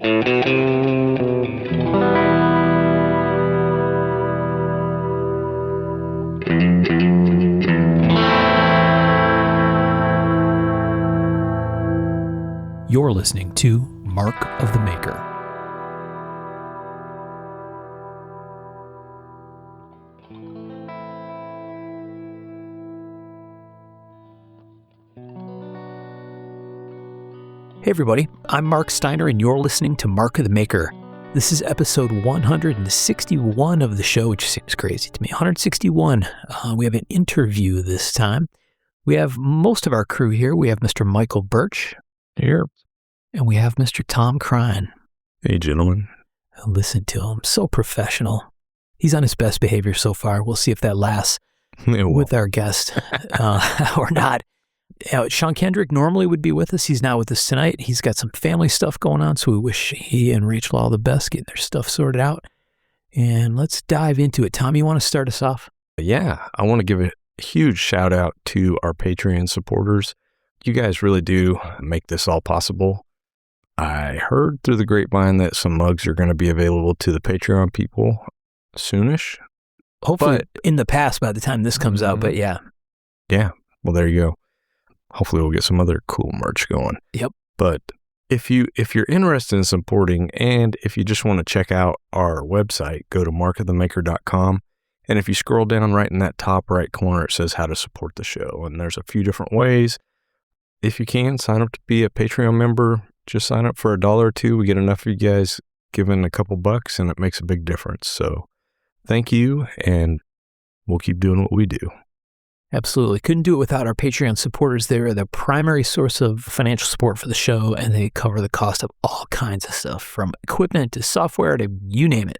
You're listening to Mark of the Maker. Hey everybody, I'm Mark Steiner and you're listening to Mark of the Maker. This is episode 161 of the show, which seems crazy to me. 161. We have an interview this time. We have most of our crew here. We have Mr. Michael Birch. Here. And we have Mr. Tom Crine. Hey, gentlemen. Listen to him. So professional. He's on his best behavior so far. We'll see if that lasts with our guest or not. Sean Kendrick normally would be with us. He's not with us tonight. He's got some family stuff going on, so we wish he and Rachel all the best, getting their stuff sorted out. And let's dive into it. Tom, you want to start us off? Yeah, I want to give a huge shout out to our Patreon supporters. You guys really do make this all possible. I heard through the grapevine that some mugs are going to be available to the Patreon people soonish. Hopefully in the past by the time this comes out, but yeah. Yeah, well, there you go. Hopefully we'll get some other cool merch going. Yep. But if you're interested in supporting, and if you just want to check out our website, go to markofthemaker.com. And if you scroll down right in that top right corner, it says how to support the show. And there's a few different ways. If you can, sign up to be a Patreon member. Just sign up for $1 or $2. We get enough of you guys giving a couple bucks, and it makes a big difference. So thank you, and we'll keep doing what we do. Absolutely. Couldn't do it without our Patreon supporters. They're the primary source of financial support for the show, and they cover the cost of all kinds of stuff, from equipment to software to you name it.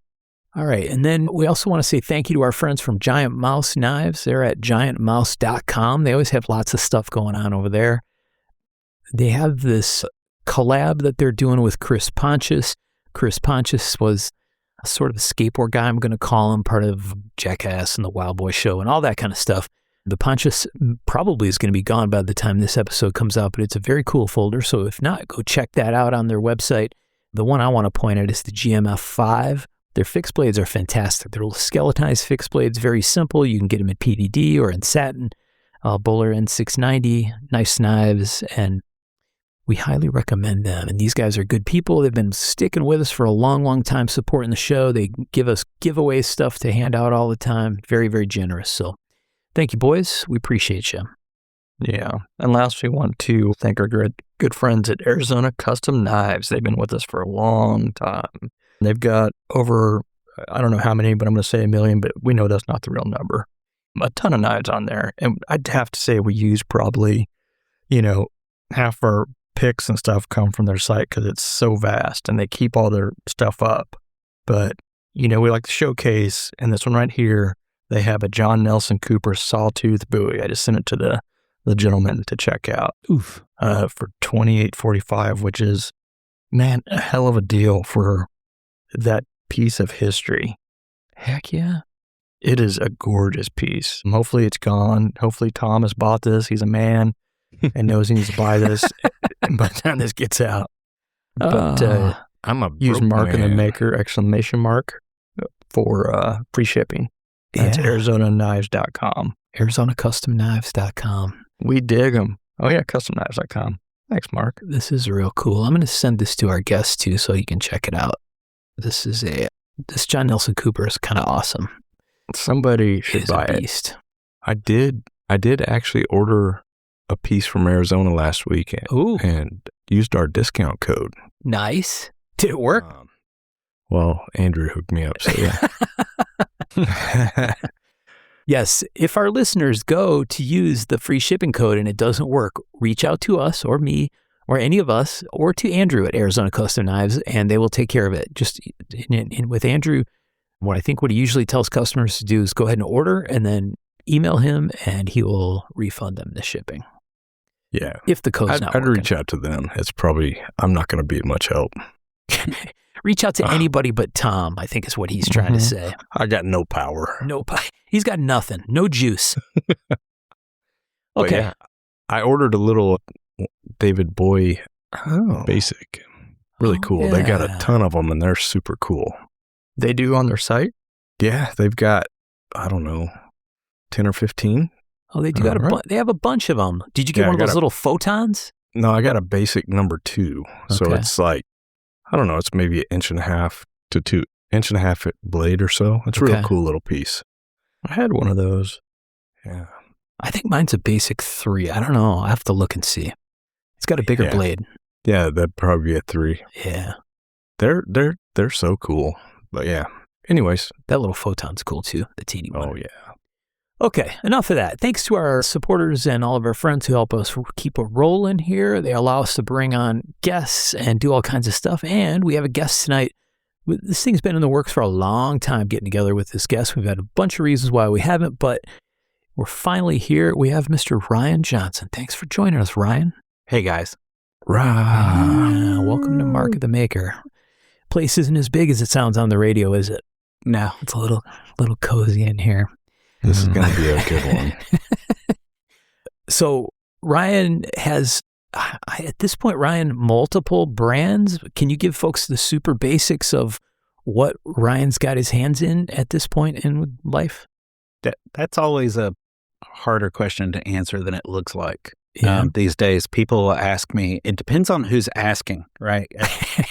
All right. And then we also want to say thank you to our friends from Giant Mouse Knives. They're at giantmouse.com. They always have lots of stuff going on over there. They have this collab that they're doing with Chris Pontius. Chris Pontius was a sort of a skateboard guy, I'm going to call him, part of Jackass and the Wild Boy Show and all that kind of stuff. The Pontius probably is going to be gone by the time this episode comes out, but it's a very cool folder. So if not, go check that out on their website. The one I want to point at is the GMF5. Their fixed blades are fantastic. They're skeletonized fixed blades, very simple. You can get them in PVD or in satin. Bowler N690, nice knives, and we highly recommend them. And these guys are good people. They've been sticking with us for a long, long time, supporting the show. They give us giveaway stuff to hand out all the time. Very, very generous. So thank you, boys. We appreciate you. Yeah. And last, we want to thank our good friends at Arizona Custom Knives. They've been with us for a long time. They've got over, I don't know how many, but I'm going to say 1 million, but we know that's not the real number. A ton of knives on there. And I'd have to say we use probably, half our picks and stuff come from their site because it's so vast and they keep all their stuff up. But, we like to showcase, and this one right here, they have a John Nelson Cooper sawtooth buoy. I just sent it to the gentleman to check out. Oof. For $28.45, which is, man, a hell of a deal for that piece of history. Heck yeah. It is a gorgeous piece. Hopefully it's gone. Hopefully Tom has bought this. He's a man and knows he needs to buy this by the time this gets out. But I'm a use Mark man. of the Maker, ! for free shipping. That's ArizonaKnives.com. ArizonaCustomKnives.com. We dig them. Oh yeah, CustomKnives.com. Thanks, Mark. This is real cool. I'm going to send this to our guest too, so you can check it out. This John Nelson Cooper is kind of awesome. Somebody should buy it. Beast. I did actually order a piece from Arizona last weekend. Ooh. And used our discount code. Nice. Did it work? Well, Andrew hooked me up, so yeah. Yes, if our listeners go to use the free shipping code and it doesn't work, reach out to us or me or any of us or to Andrew at Arizona Custom Knives, and they will take care of it. Just with Andrew, what he usually tells customers to do is go ahead and order and then email him, and he will refund them the shipping. Yeah. If the code's not I'd working. reach out to them. I'm not going to be much help. Reach out to anybody but Tom, I think is what he's trying to say. I got no power. He's got nothing. No juice. Okay. Yeah, I ordered a little David Bowie basic. Really cool. They got a yeah. ton of them, and they're super cool. They do on their site? Yeah, they've got, I don't know, 10 or 15. Oh, they do got they have a bunch of them. Did you get one of those little photons? No, I got a basic number 2. So Okay. it's like, I don't know, it's maybe 1.5 to 2.5 blade or so. It's a real cool little piece. I had one of those. Yeah. I think mine's a basic 3. I don't know. I have to look and see. It's got a bigger blade. Yeah, that'd probably be a 3. Yeah. They're so cool. But yeah. Anyways. That little photon's cool too, the teeny one. Oh, yeah. Okay, enough of that. Thanks to our supporters and all of our friends who help us keep it rolling here. They allow us to bring on guests and do all kinds of stuff. And we have a guest tonight. This thing's been in the works for a long time, getting together with this guest. We've had a bunch of reasons why we haven't, but we're finally here. We have Mr. Ryan Johnson. Thanks for joining us, Ryan. Hey, guys. Ryan. Welcome to Mark of the Maker. Place isn't as big as it sounds on the radio, is it? No. It's a little cozy in here. This is going to be a good one. So Ryan has, at this point, multiple brands. Can you give folks the super basics of what Ryan's got his hands in at this point in life? That's always a harder question to answer than it looks like. Yeah. These days, people ask me, it depends on who's asking, right?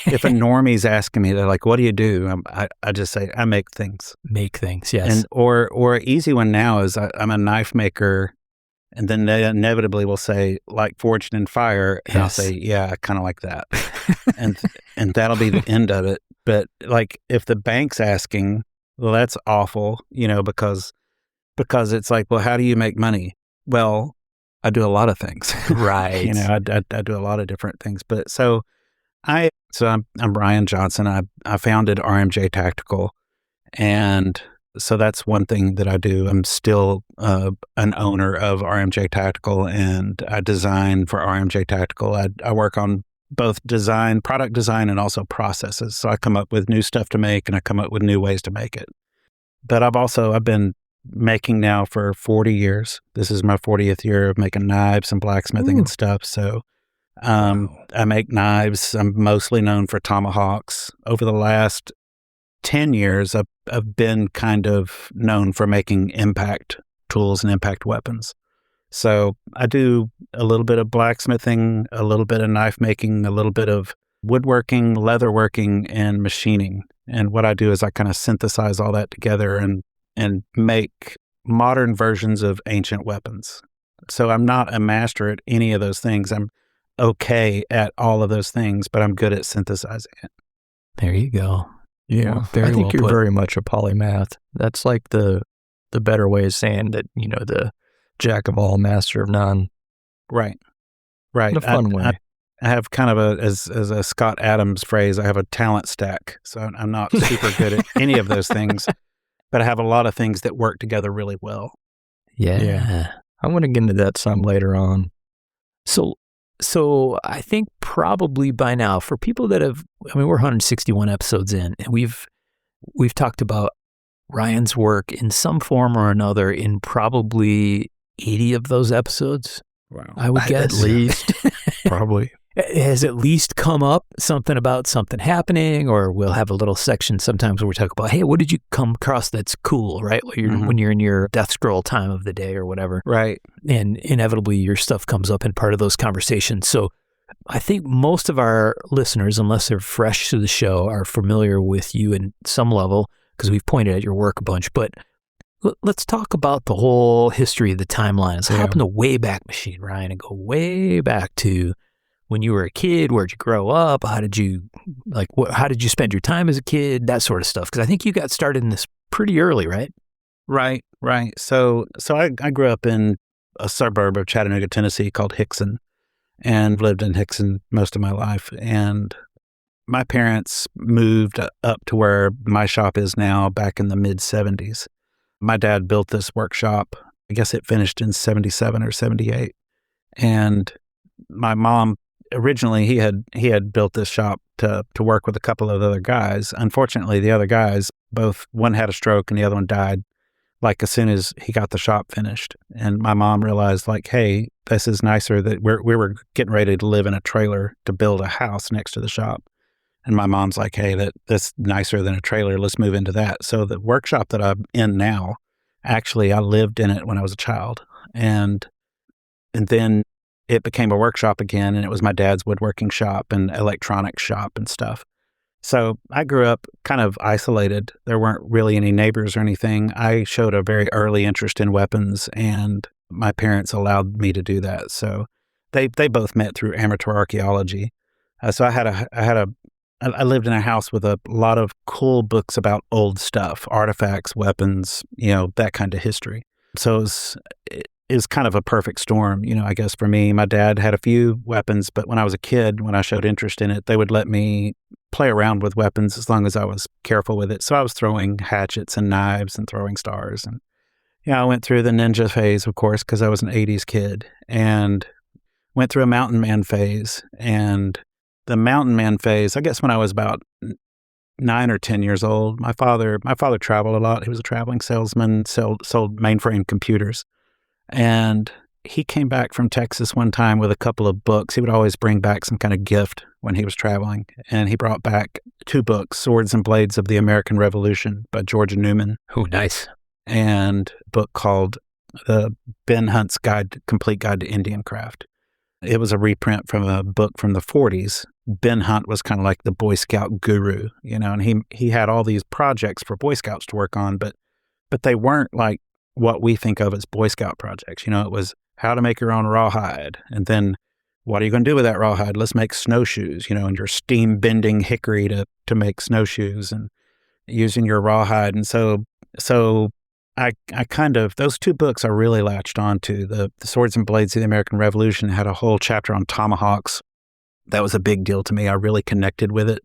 If a normie's asking me, they're like, what do you do? I just say, I make things. Make things, yes. And or an easy one now is I'm a knife maker, and then they inevitably will say, like Forged in Fire, and I'll say, yeah, I kind of like that. and that'll be the end of it. But like if the bank's asking, well, that's awful, because it's like, well, how do you make money? Well, I do a lot of things. Right. I do a lot of different things. But I'm Ryan Johnson. I founded RMJ Tactical. And so that's one thing that I do. I'm still an owner of RMJ Tactical, and I design for RMJ Tactical. I work on both product design, and also processes. So I come up with new stuff to make, and I come up with new ways to make it. But I've been making now for 40 years. This is my 40th year of making knives and blacksmithing and stuff. So I make knives. I'm mostly known for tomahawks. Over the last 10 years, I've been kind of known for making impact tools and impact weapons. So I do a little bit of blacksmithing, a little bit of knife making, a little bit of woodworking, leatherworking, and machining. And what I do is I kind of synthesize all that together and make modern versions of ancient weapons. So I'm not a master at any of those things. I'm okay at all of those things, but I'm good at synthesizing it. There you go. Yeah, Very I think well you're put. very much a polymath. That's like the better way of saying that, the jack of all, master of none. Right. In a fun way. I have kind of as a Scott Adams phrase, I have a talent stack. So I'm not super good at any of those things, but I have a lot of things that work together really well. Yeah. I want to get into that some later on. So I think probably by now, for people that we're 161 episodes in, and we've talked about Ryan's work in some form or another in probably 80 of those episodes. Wow. I would guess. At least. Probably. It has at least come up something about something happening, or we'll have a little section sometimes where we talk about, hey, what did you come across that's cool, right? When you're in your death scroll time of the day or whatever. Right. And inevitably your stuff comes up in part of those conversations. So I think most of our listeners, unless they're fresh to the show, are familiar with you in some level because we've pointed at your work a bunch. But let's talk about the whole history of the timeline. Let's hop in the Wayback Machine, Ryan, and go way back to when you were a kid. Where'd you grow up? How did you how did you spend your time as a kid? That sort of stuff. Because I think you got started in this pretty early, right? Right. So I grew up in a suburb of Chattanooga, Tennessee called Hickson, and lived in Hickson most of my life. And my parents moved up to where my shop is now back in the mid-'70s. My dad built this workshop. I guess it finished in 77 or 78. And my mom, originally he had built this shop to work with a couple of other guys. Unfortunately, the other guys, one had a stroke and the other one died like as soon as he got the shop finished. And my mom realized, like, hey, this is nicer that we were getting ready to live in a trailer to build a house next to the shop. And my mom's like, hey, that's nicer than a trailer. Let's move into that. So the workshop that I'm in now, actually, I lived in it when I was a child. And then it became a workshop again, and it was my dad's woodworking shop and electronics shop and stuff. So I grew up kind of isolated. There weren't really any neighbors or anything. I showed a very early interest in weapons, and my parents allowed me to do that. So they both met through amateur archaeology. So I lived in a house with a lot of cool books about old stuff, artifacts, weapons, that kind of history. So it was kind of a perfect storm, I guess for me. My dad had a few weapons, but when I was a kid, when I showed interest in it, they would let me play around with weapons as long as I was careful with it. So I was throwing hatchets and knives and throwing stars. And I went through the ninja phase, of course, because I was an 80s kid, and went through a mountain man phase. And the mountain man phase, I guess when I was about 9 or 10 years old, my father traveled a lot. He was a traveling salesman, sold mainframe computers. And he came back from Texas one time with a couple of books. He would always bring back some kind of gift when he was traveling. And he brought back 2 books, Swords and Blades of the American Revolution by Georgia Newman. Oh, nice. And a book called Ben Hunt's Complete Guide to Indian Craft. It was a reprint from a book from the 40s. Ben Hunt was kind of like the Boy Scout guru, and he had all these projects for Boy Scouts to work on, but they weren't like what we think of as Boy Scout projects. It was how to make your own rawhide. And then what are you going to do with that rawhide? Let's make snowshoes, and your steam bending hickory to make snowshoes and using your rawhide. And so I kind of, those 2 books I really latched on to. The Swords and Blades of the American Revolution had a whole chapter on tomahawks. That was a big deal to me. I really connected with it.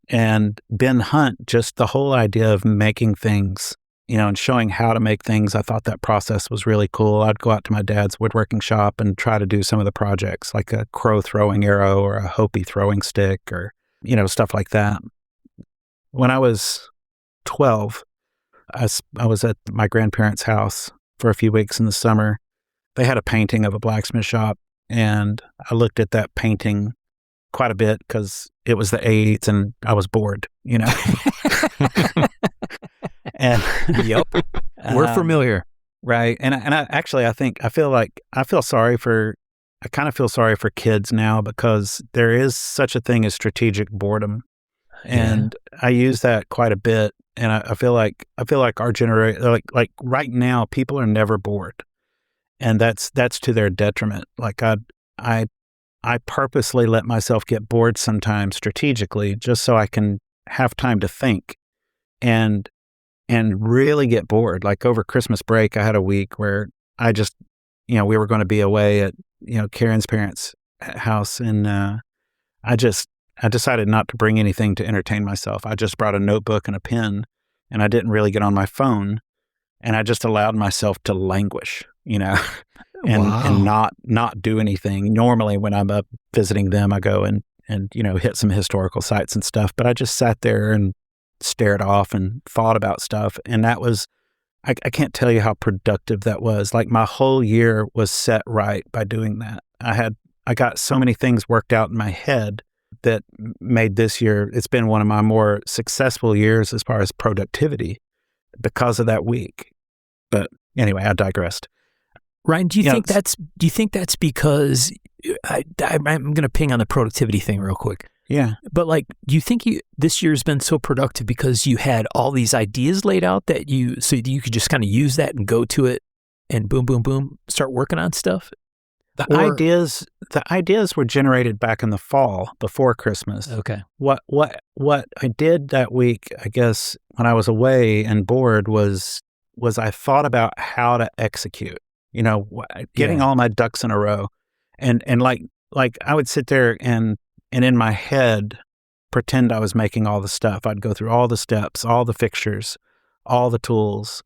And Ben Hunt, just the whole idea of making things, and showing how to make things, I thought that process was really cool. I'd go out to my dad's woodworking shop and try to do some of the projects, like a crow throwing arrow or a Hopi throwing stick or, stuff like that. When I was 12, I was at my grandparents' house for a few weeks in the summer. They had a painting of a blacksmith shop, and I looked at that painting quite a bit because it was the 80s and I was bored, And yep, we're familiar, right? And I actually, I feel sorry for kids now, because there is such a thing as strategic boredom, and I use that quite a bit. And I feel like our generation, like right now, people are never bored, and that's to their detriment. Like I purposely let myself get bored sometimes strategically, just so I can have time to think, and really get bored. Like over Christmas break, I had a week where I just, we were going to be away at, Karen's parents' house. And I decided not to bring anything to entertain myself. I just brought a notebook and a pen, and I didn't really get on my phone. And I just allowed myself to languish, and not do anything. Normally when I'm up visiting them, I go and hit some historical sites and stuff. But I just sat there and stared off and thought about stuff. And that was, I can't tell you how productive that was. Like my whole year was set right by doing that. I got so many things worked out in my head that made this year, it's been one of my more successful years as far as productivity because of that week. But anyway, I digressed. Ryan, do you think that's because I'm going to ping on the productivity thing real quick. Yeah. But do you think this year's been so productive because you had all these ideas laid out so you could just kind of use that and go to it and boom, boom, boom, start working on stuff? The ideas were generated back in the fall before Christmas. Okay. What I did that week, I guess, when I was away and bored was I thought about how to execute, getting all my ducks in a row. And like I would sit there and in my head, pretend I was making all the stuff. I'd go through all the steps, all the fixtures, all the tools,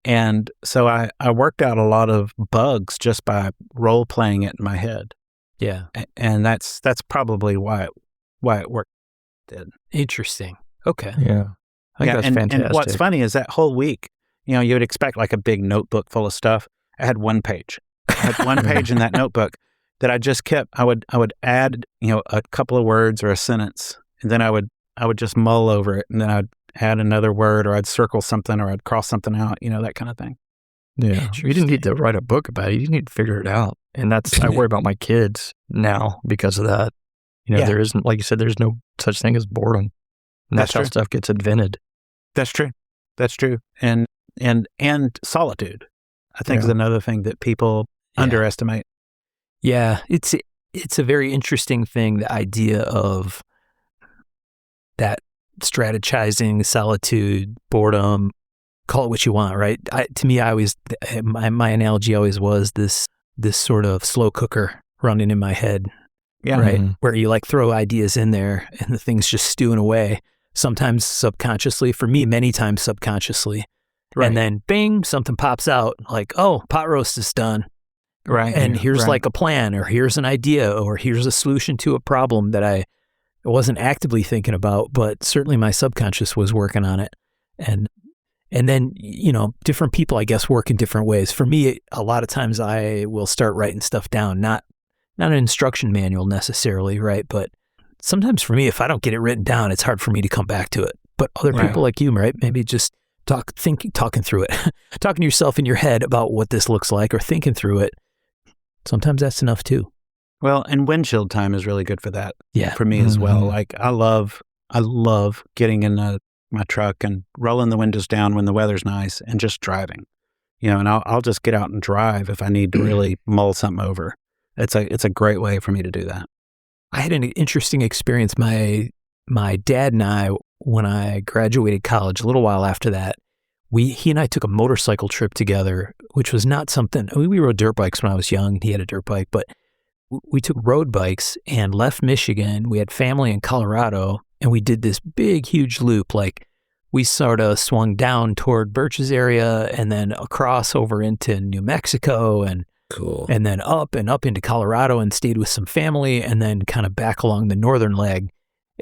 and so I worked out a lot of bugs just by role playing it in my head. Yeah. And that's probably why it worked. Interesting. Okay. Yeah. I think that's fantastic. And what's funny is that whole week, you would expect like a big notebook full of stuff. I had one page. I had one page in that notebook. that I just kept. I would add, a couple of words or a sentence, and then I would just mull over it, and then I'd add another word, or I'd circle something, or I'd cross something out, that kind of thing. Yeah. You didn't need to write a book about it. You need to figure it out. And I worry about my kids now because of that. There isn't, like you said, there's no such thing as boredom. And that's how stuff gets invented. That's true. That's true. And solitude, I think, is another thing that people underestimate. Yeah. It's a very interesting thing, the idea of that strategizing, solitude, boredom, call it what you want, right? To me, my analogy always was this sort of slow cooker running in my head, right? Mm-hmm. Where you throw ideas in there and the thing's just stewing away, sometimes subconsciously, for me, many times subconsciously. Right. And then bing, something pops out like, oh, pot roast is done. Right. And here's a plan, or here's an idea, or here's a solution to a problem that I wasn't actively thinking about, but certainly my subconscious was working on it. And then, different people, I guess, work in different ways. For me, a lot of times I will start writing stuff down, not an instruction manual necessarily, right? But sometimes for me, if I don't get it written down, it's hard for me to come back to it. But other people like you, right? Maybe just talking through it, talking to yourself in your head about what this looks like, or thinking through it. Sometimes that's enough too. Well, and windshield time is really good for that. Yeah, for me as well. I love getting in my truck and rolling the windows down when the weather's nice and just driving, and I'll just get out and drive if I need to really mull something over. It's a great way for me to do that. I had an interesting experience. My dad and I, when I graduated college, a little while after that, he and I took a motorcycle trip together, which was not something, we rode dirt bikes when I was young. He had a dirt bike, but we took road bikes and left Michigan. We had family in Colorado, and we did this big, huge loop. We sort of swung down toward Birch's area and then across over into New Mexico and then up into Colorado, and stayed with some family, and then kind of back along the northern leg.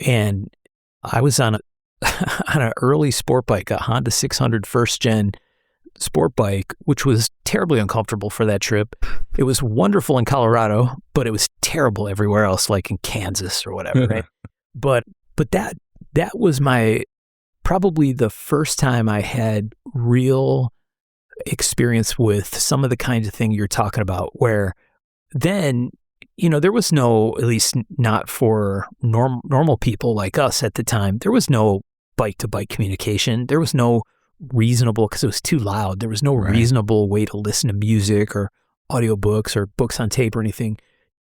And I was on an early sport bike, a Honda 600 first gen sport bike, which was terribly uncomfortable for that trip. It was wonderful in Colorado, but it was terrible everywhere else, like in Kansas or whatever, right? But that was probably the first time I had real experience with some of the kinds of thing you're talking about, where then, there was no, at least not for normal people like us at the time, there was no bike-to-bike communication. There was no reasonable, because it was too loud, there was no reasonable way to listen to music or audiobooks or books on tape or anything.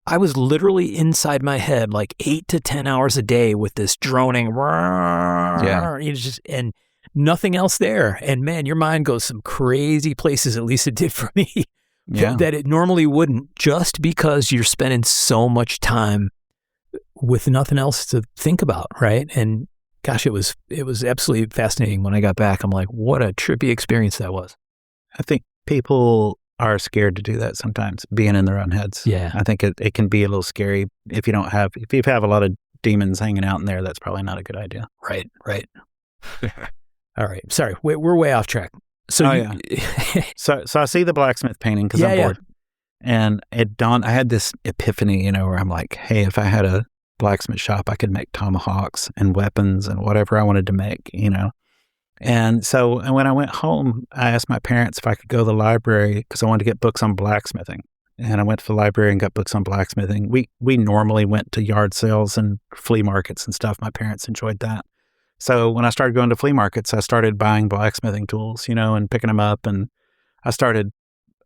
I was literally inside my head 8 to 10 hours a day with this droning, and nothing else there. And man, your mind goes some crazy places, at least it did for me, that it normally wouldn't, just because you're spending so much time with nothing else to think about, right? And gosh, it was absolutely fascinating when I got back. I'm like, what a trippy experience that was. I think people are scared to do that sometimes, being in their own heads. Yeah. I think it can be a little scary if you have a lot of demons hanging out in there. That's probably not a good idea. Right. All right. Sorry, we're way off track. So so I see the blacksmith painting because I'm bored. And it dawned, I had this epiphany, where I'm like, hey, if I had a blacksmith shop, I could make tomahawks and weapons and whatever I wanted to make, And so when I went home, I asked my parents if I could go to the library because I wanted to get books on blacksmithing. And I went to the library and got books on blacksmithing. We normally went to yard sales and flea markets and stuff. My parents enjoyed that. So when I started going to flea markets, I started buying blacksmithing tools, and picking them up. And I started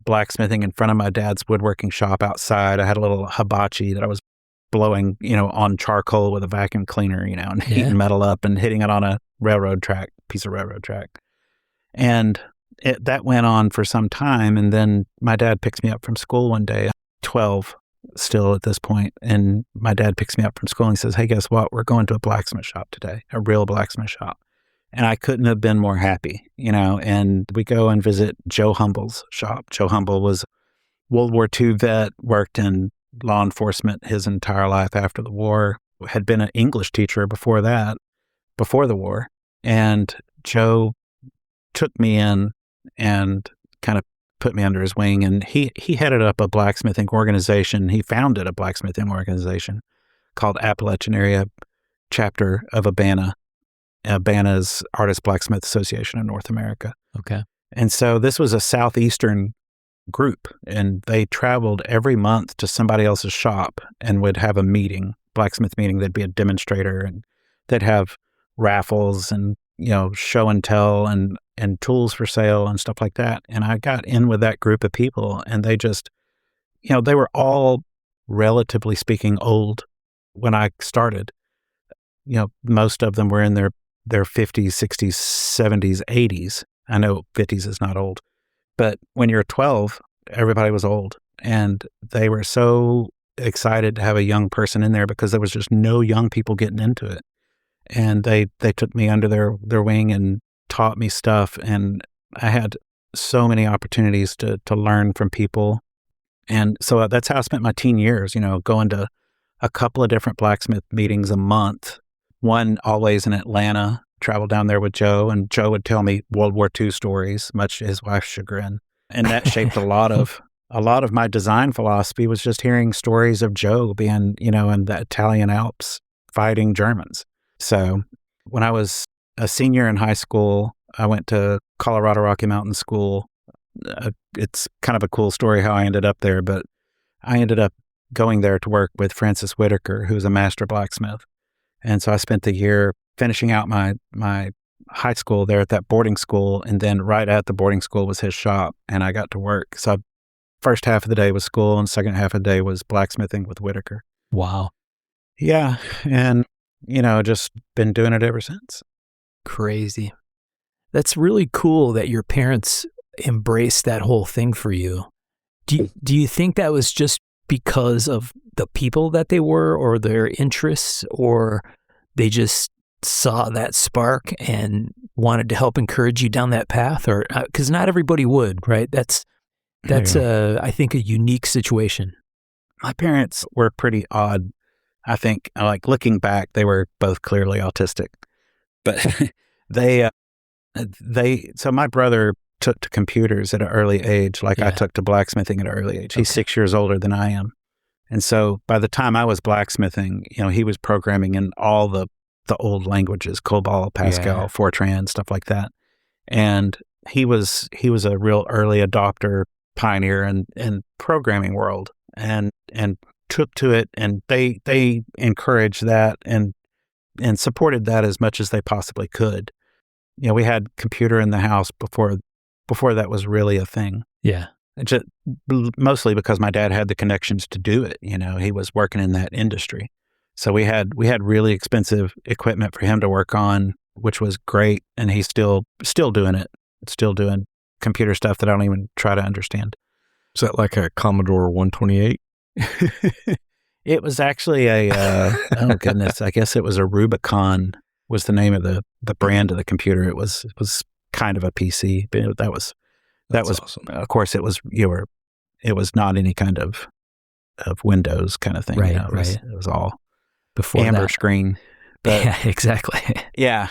blacksmithing in front of my dad's woodworking shop outside. I had a little hibachi that I was blowing, on charcoal with a vacuum cleaner, and heating metal up and hitting it on a piece of railroad track. And that went on for some time. And then my dad picks me up from school one day, I'm 12 still at this point. And my dad picks me up from school and he says, hey, guess what? We're going to a blacksmith shop today, a real blacksmith shop. And I couldn't have been more happy, and we go and visit Joe Humble's shop. Joe Humble was World War II vet, worked in law enforcement his entire life after the war, had been an English teacher before the war. And Joe took me in and kind of put me under his wing, and he headed up a blacksmithing organization. He founded a blacksmithing organization called Appalachian Area Chapter of ABANA. ABANA is Artist Blacksmith Association of North America. Okay. And so this was a southeastern group, and they traveled every month to somebody else's shop and would have a meeting, blacksmith meeting. There'd be a demonstrator, and they'd have raffles and, show and tell and tools for sale and stuff like that. And I got in with that group of people, and they just, they were all, relatively speaking, old when I started. Most of them were in their 50s, 60s, 70s, 80s. I know 50s is not old, but when you're 12, everybody was old, and they were so excited to have a young person in there because there was just no young people getting into it. And they took me under their wing and taught me stuff. And I had so many opportunities to learn from people. And so that's how I spent my teen years, going to a couple of different blacksmith meetings a month, one always in Atlanta. Traveled down there with Joe, and Joe would tell me World War II stories, much to his wife's chagrin. And that shaped a lot of my design philosophy, was just hearing stories of Joe being, in the Italian Alps fighting Germans. So when I was a senior in high school, I went to Colorado Rocky Mountain School. It's kind of a cool story how I ended up there, but I ended up going there to work with Francis Whitaker, who's a master blacksmith. And so I spent the year finishing out my high school there at that boarding school, and then right at the boarding school was his shop, and I got to work. So first half of the day was school, and second half of the day was blacksmithing with Whitaker. Wow. Yeah, and just been doing it ever since. Crazy. That's really cool that your parents embraced that whole thing for you. Do you think that was just because of the people that they were, or their interests, or they just saw that spark and wanted to help encourage you down that path? Or because not everybody would, right? That's I think a unique situation. My parents were pretty odd. I think, like, looking back, they were both clearly autistic, but so my brother took to computers at an early age, like I took to blacksmithing at an early age. He's 6 years older than I am. And so by the time I was blacksmithing, he was programming in all the old languages, COBOL, Pascal, Fortran, stuff like that. And he was a real early adopter, pioneer in programming world, and took to it, and they encouraged that and supported that as much as they possibly could. We had computer in the house before that was really a thing. Yeah. Just mostly because my dad had the connections to do it. He was working in that industry. So we had really expensive equipment for him to work on, which was great. And he's still doing it, still doing computer stuff that I don't even try to understand. Is that like a Commodore 128? It was actually oh goodness, I guess it was a Rubicon was the name of the brand of the computer. It was kind of a PC, but that was awesome. Of course, it was not any kind of Windows kind of thing. Right, It was all before amber that. screen. But, yeah, exactly. Yeah.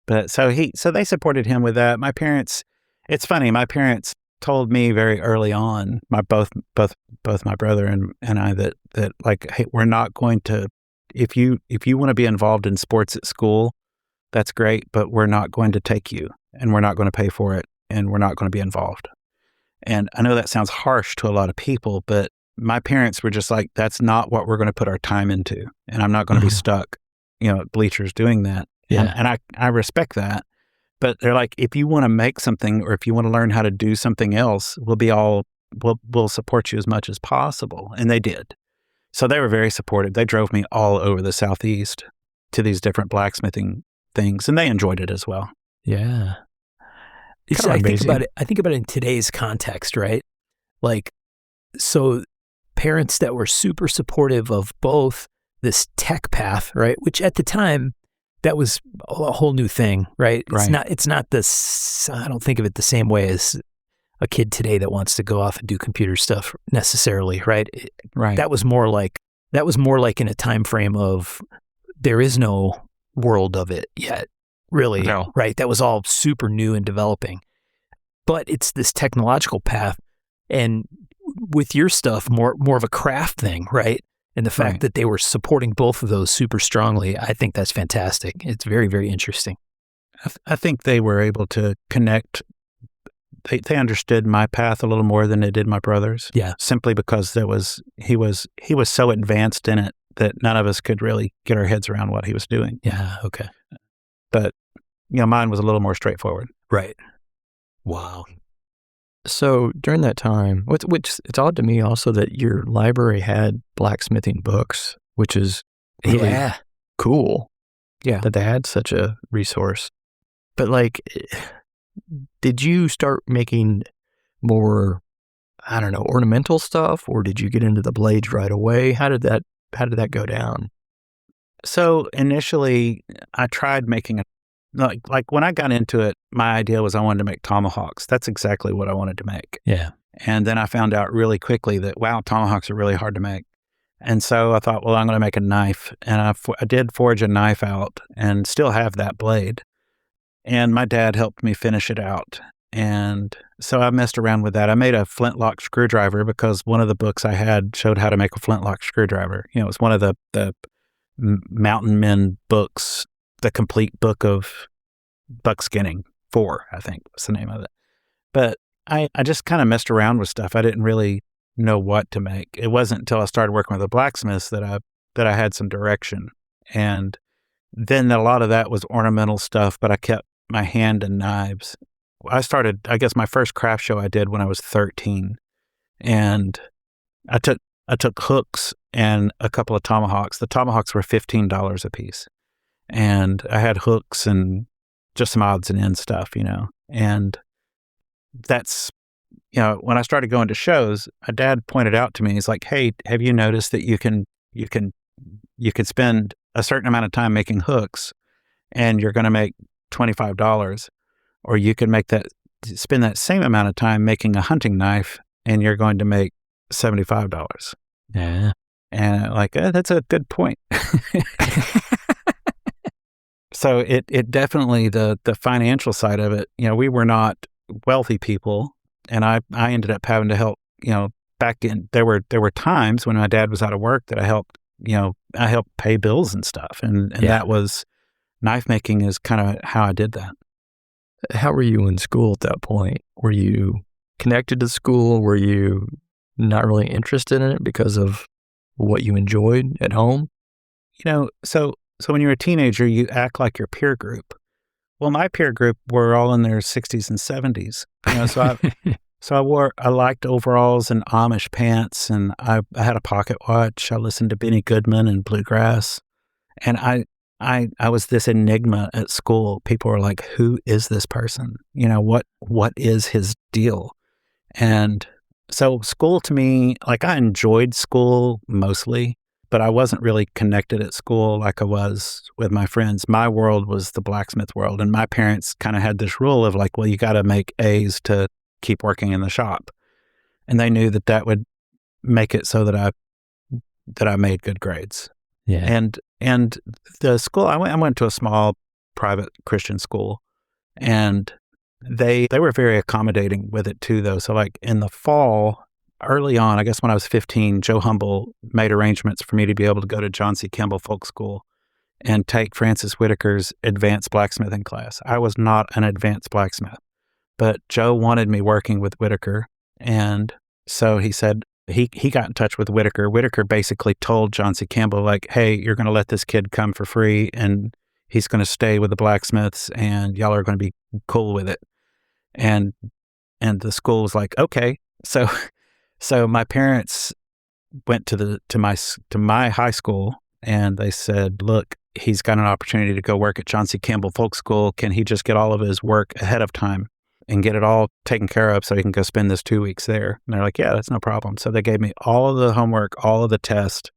But so they supported him with that. My parents, it's funny. My parents told me very early on, both my brother and I, that like, hey, we're not going to. If you want to be involved in sports at school, that's great, but we're not going to take you, and we're not going to pay for it, and we're not going to be involved. And I know that sounds harsh to a lot of people, but my parents were just like, that's not what we're going to put our time into, and I'm not going to be stuck, at bleachers doing that. Yeah. And I respect that, but they're like, if you want to make something, or if you want to learn how to do something else, we'll support you as much as possible. And they did. So they were very supportive. They drove me all over the Southeast to these different blacksmithing things, and they enjoyed it as well. Yeah. I think about it in today's context, right? Like, so parents that were super supportive of both this tech path, right? Which at the time, that was a whole new thing, right? It's not this, I don't think of it the same way as a kid today that wants to go off and do computer stuff necessarily, right? Right. That was more like in a time frame of there is no world of it yet, really, No. right? That was all super new and developing. but it's this technological path. And with your stuff, more of a craft thing, right? And the fact that they were supporting both of those super strongly, I think that's fantastic. It's very, very interesting. I think they were able to connect. They understood my path a little more than they did my brother's. Yeah. Simply because he was so advanced in it that none of us could really get our heads around what he was doing. Yeah. Okay. But, mine was a little more straightforward. Right. Wow. So during that time, which it's odd to me also that your library had blacksmithing books, which is really cool. Yeah. That they had such a resource. But like, did you start making more, I don't know, ornamental stuff, or did you get into the blades right away? How did that go down? So initially, I tried making like when I got into it, my idea was I wanted to make tomahawks. That's exactly what I wanted to make. Yeah. And then I found out really quickly that, wow, tomahawks are really hard to make. And so I thought, well, I'm going to make a knife. And I did forge a knife out and still have that blade. And my dad helped me finish it out. And so I messed around with that. I made a flintlock screwdriver because one of the books I had showed how to make a flintlock screwdriver. It was one of the mountain men books, the complete book of buckskinning 4, I think was the name of it. But I just kind of messed around with stuff. I didn't really know what to make. It wasn't until I started working with the blacksmiths that I had some direction. And then a lot of that was ornamental stuff, but I kept my hand in knives. I guess my first craft show I did when I was 13. And I took hooks and a couple of tomahawks. The tomahawks were $15 a piece. And I had hooks and just some odds and ends stuff, And that's, when I started going to shows, my dad pointed out to me, he's like, hey, have you noticed that you can spend a certain amount of time making hooks and you're going to make $25, or you can spend that same amount of time making a hunting knife and you're going to make $75. Yeah. And that's a good point. So it definitely, the financial side of it, we were not wealthy people, and I ended up having to help, back in, there were times when my dad was out of work that I helped pay bills and stuff. And that was, knife making is kind of how I did that. How were you in school at that point? Were you connected to school? Were you not really interested in it because of what you enjoyed at home? So when you're a teenager, you act like your peer group. Well, my peer group were all in their 60s and 70s. I liked overalls and Amish pants, and I had a pocket watch. I listened to Benny Goodman and bluegrass, and I was this enigma at school. People were like, "Who is this person? What is his deal?" And so school to me, I enjoyed school mostly, but I wasn't really connected at school like I was with my friends. My world was the blacksmith world, and my parents kind of had this rule of well, you got to make A's to keep working in the shop. And they knew that would make it so that I made good grades. Yeah. And the school, I went to a small private Christian school, and they were very accommodating with it too, though. So in the fall, early on, I guess when I was 15, Joe Humble made arrangements for me to be able to go to John C. Campbell Folk School and take Francis Whitaker's advanced blacksmithing class. I was not an advanced blacksmith, but Joe wanted me working with Whitaker. And so he said he got in touch with Whitaker. Whitaker basically told John C. Campbell, hey, you're going to let this kid come for free and he's going to stay with the blacksmiths and y'all are going to be cool with it. And the school was like, okay. So my parents went to my high school and they said, look, he's got an opportunity to go work at John C. Campbell Folk School. Can he just get all of his work ahead of time and get it all taken care of so he can go spend this 2 weeks there? And they're like, yeah, that's no problem. So they gave me all of the homework, all of the tests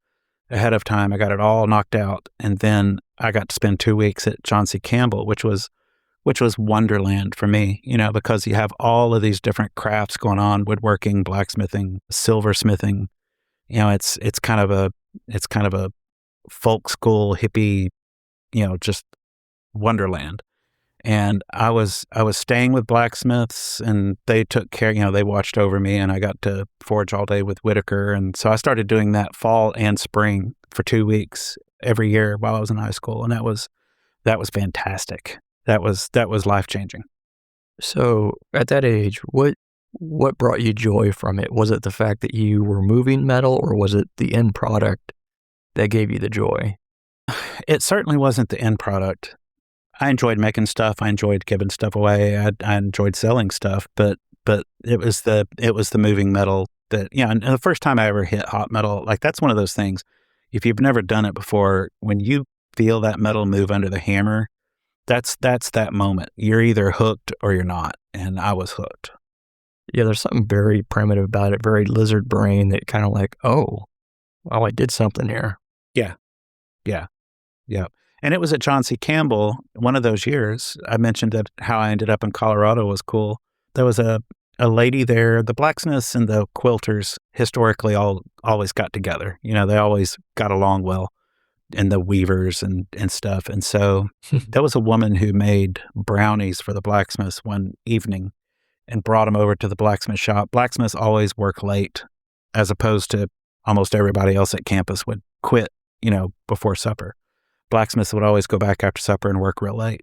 ahead of time. I got it all knocked out. And then I got to spend 2 weeks at John C. Campbell, which was wonderland for me, because you have all of these different crafts going on: woodworking, blacksmithing, silversmithing. It's kind of a folk school hippie, just wonderland. And I was staying with blacksmiths, and they took care, they watched over me, and I got to forge all day with Whitaker. And so I started doing that fall and spring for 2 weeks every year while I was in high school. And that was fantastic. That was life-changing. So at that age, what brought you joy from it? Was it the fact that you were moving metal, or was it the end product that gave you the joy? It certainly wasn't the end product. I enjoyed making stuff. I enjoyed giving stuff away. I enjoyed selling stuff, but it was the moving metal that, and the first time I ever hit hot metal, like that's one of those things. If you've never done it before, when you feel that metal move under the hammer, that's that moment. You're either hooked or you're not, and I was hooked. Yeah, there's something very primitive about it, very lizard brain that kind of like, oh, well, I did something here. Yeah. And it was at John C. Campbell, one of those years. I mentioned that how I ended up in Colorado was cool. There was a lady there. The blacksmiths and the quilters historically always got together. They always got along well, and the weavers and stuff. And so there was a woman who made brownies for the blacksmiths one evening and brought them over to the blacksmith shop. Blacksmiths always work late, as opposed to almost everybody else at campus would quit, before supper. Blacksmiths would always go back after supper and work real late.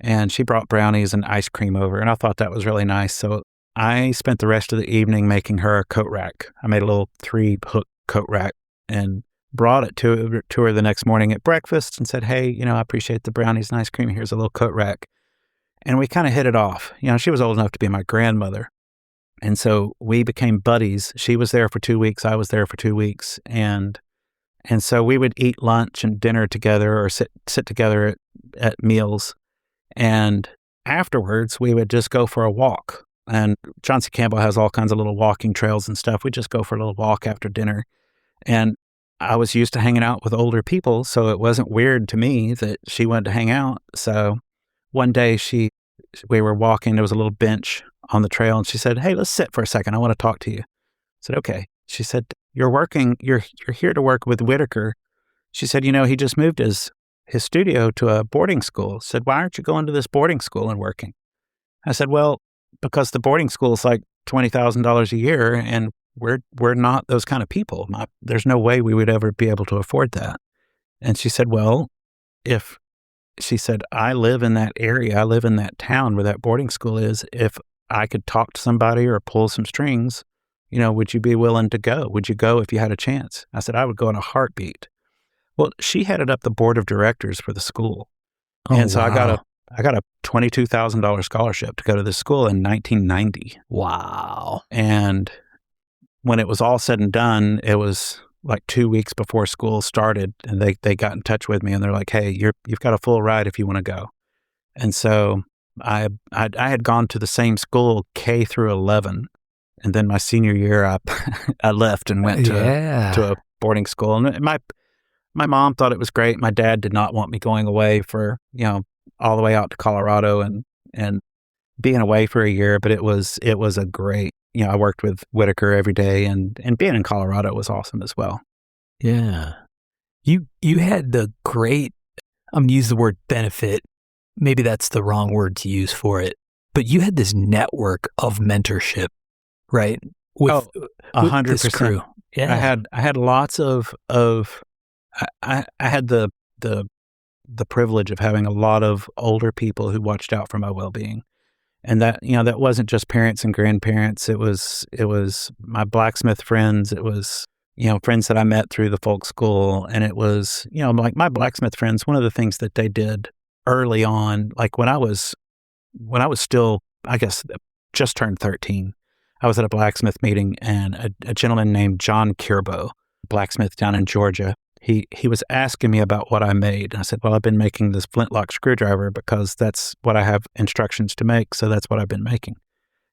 And she brought brownies and ice cream over, and I thought that was really nice. So I spent the rest of the evening making her a coat rack. I made a little 3-hook coat rack and brought it to her the next morning at breakfast and said, hey, I appreciate the brownies and ice cream. Here's a little coat rack. And we kind of hit it off. She was old enough to be my grandmother. And so we became buddies. She was there for 2 weeks. I was there for 2 weeks. And so we would eat lunch and dinner together, or sit together at meals. And afterwards, we would just go for a walk. And John C. Campbell has all kinds of little walking trails and stuff. We'd just go for a little walk after dinner. And I was used to hanging out with older people, so it wasn't weird to me that she wanted to hang out. So one day we were walking, there was a little bench on the trail, and she said, hey, let's sit for a second. I want to talk to you. I said, okay. She said, you're here to work with Whitaker. She said, he just moved his studio to a boarding school. I said, why aren't you going to this boarding school and working? I said, well, because the boarding school is like $20,000 a year, and we're not those kind of people. There's no way we would ever be able to afford that. And she said, well, she said, I live in that area. I live in that town where that boarding school is. If I could talk to somebody or pull some strings, would you be willing to go? Would you go if you had a chance? I said, I would go in a heartbeat. Well, she headed up the board of directors for the school. And so wow. I got a $22,000 scholarship to go to this school in 1990. Wow. And when it was all said and done, it was like 2 weeks before school started, and they got in touch with me, and they're like, hey, you've got a full ride if you want to go. And so I had gone to the same school K through 11. And then my senior year, I left and went to a boarding school. And my mom thought it was great. My dad did not want me going away for, all the way out to Colorado and being away for a year. But it was a great, I worked with Whitaker every day, and being in Colorado was awesome as well. Yeah. You had the great, I'm going to use the word benefit. Maybe that's the wrong word to use for it. But you had this network of mentorship. Right. With 100%. This crew. Yeah. I had lots of I had the privilege of having a lot of older people who watched out for my well-being. And that, that wasn't just parents and grandparents. It was my blacksmith friends. It was, friends that I met through the folk school. And it was, like my blacksmith friends, one of the things that they did early on, like when I was still, I guess, just turned 13, I was at a blacksmith meeting, and a gentleman named John Kirbo, blacksmith down in Georgia, he was asking me about what I made. And I said, well, I've been making this flintlock screwdriver because that's what I have instructions to make, so that's what I've been making.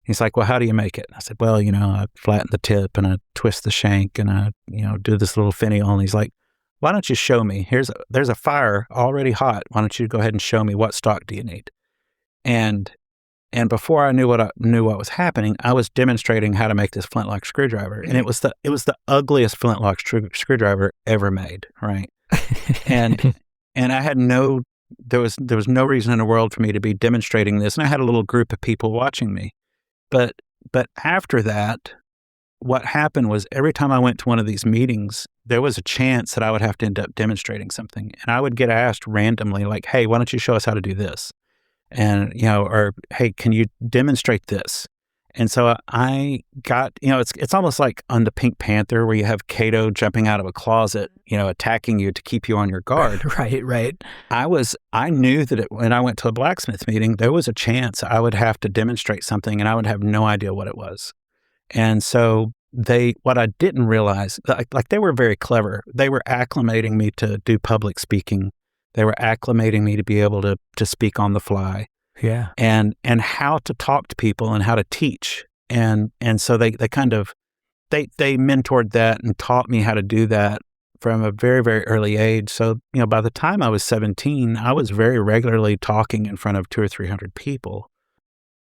He's like, well, how do you make it? I said, well, I flatten the tip, and I twist the shank, and I, do this little finial. And he's like, why don't you show me? There's a fire already hot. Why don't you go ahead and show me what stock do you need? And before I knew what was happening, I was demonstrating how to make this flintlock screwdriver, and it was the ugliest flintlock screwdriver ever made, right? And I had no there was no reason in the world for me to be demonstrating this. And I had a little group of people watching me. But after that, what happened was every time I went to one of these meetings, there was a chance that I would have to end up demonstrating something. And I would get asked randomly, like, hey, why don't you show us how to do this? And, or, hey, can you demonstrate this? And so I got, it's almost like on the Pink Panther where you have Kato jumping out of a closet, attacking you to keep you on your guard. Right. I knew that when I went to a blacksmith meeting, there was a chance I would have to demonstrate something and I would have no idea what it was. And so what I didn't realize, like they were very clever. They were acclimating me to do public speaking. They were acclimating me to be able to speak on the fly. Yeah. And how to talk to people and how to teach. And so they mentored that and taught me how to do that from a very, very early age. So, by the time I was 17, I was very regularly talking in front of 200 or 300 people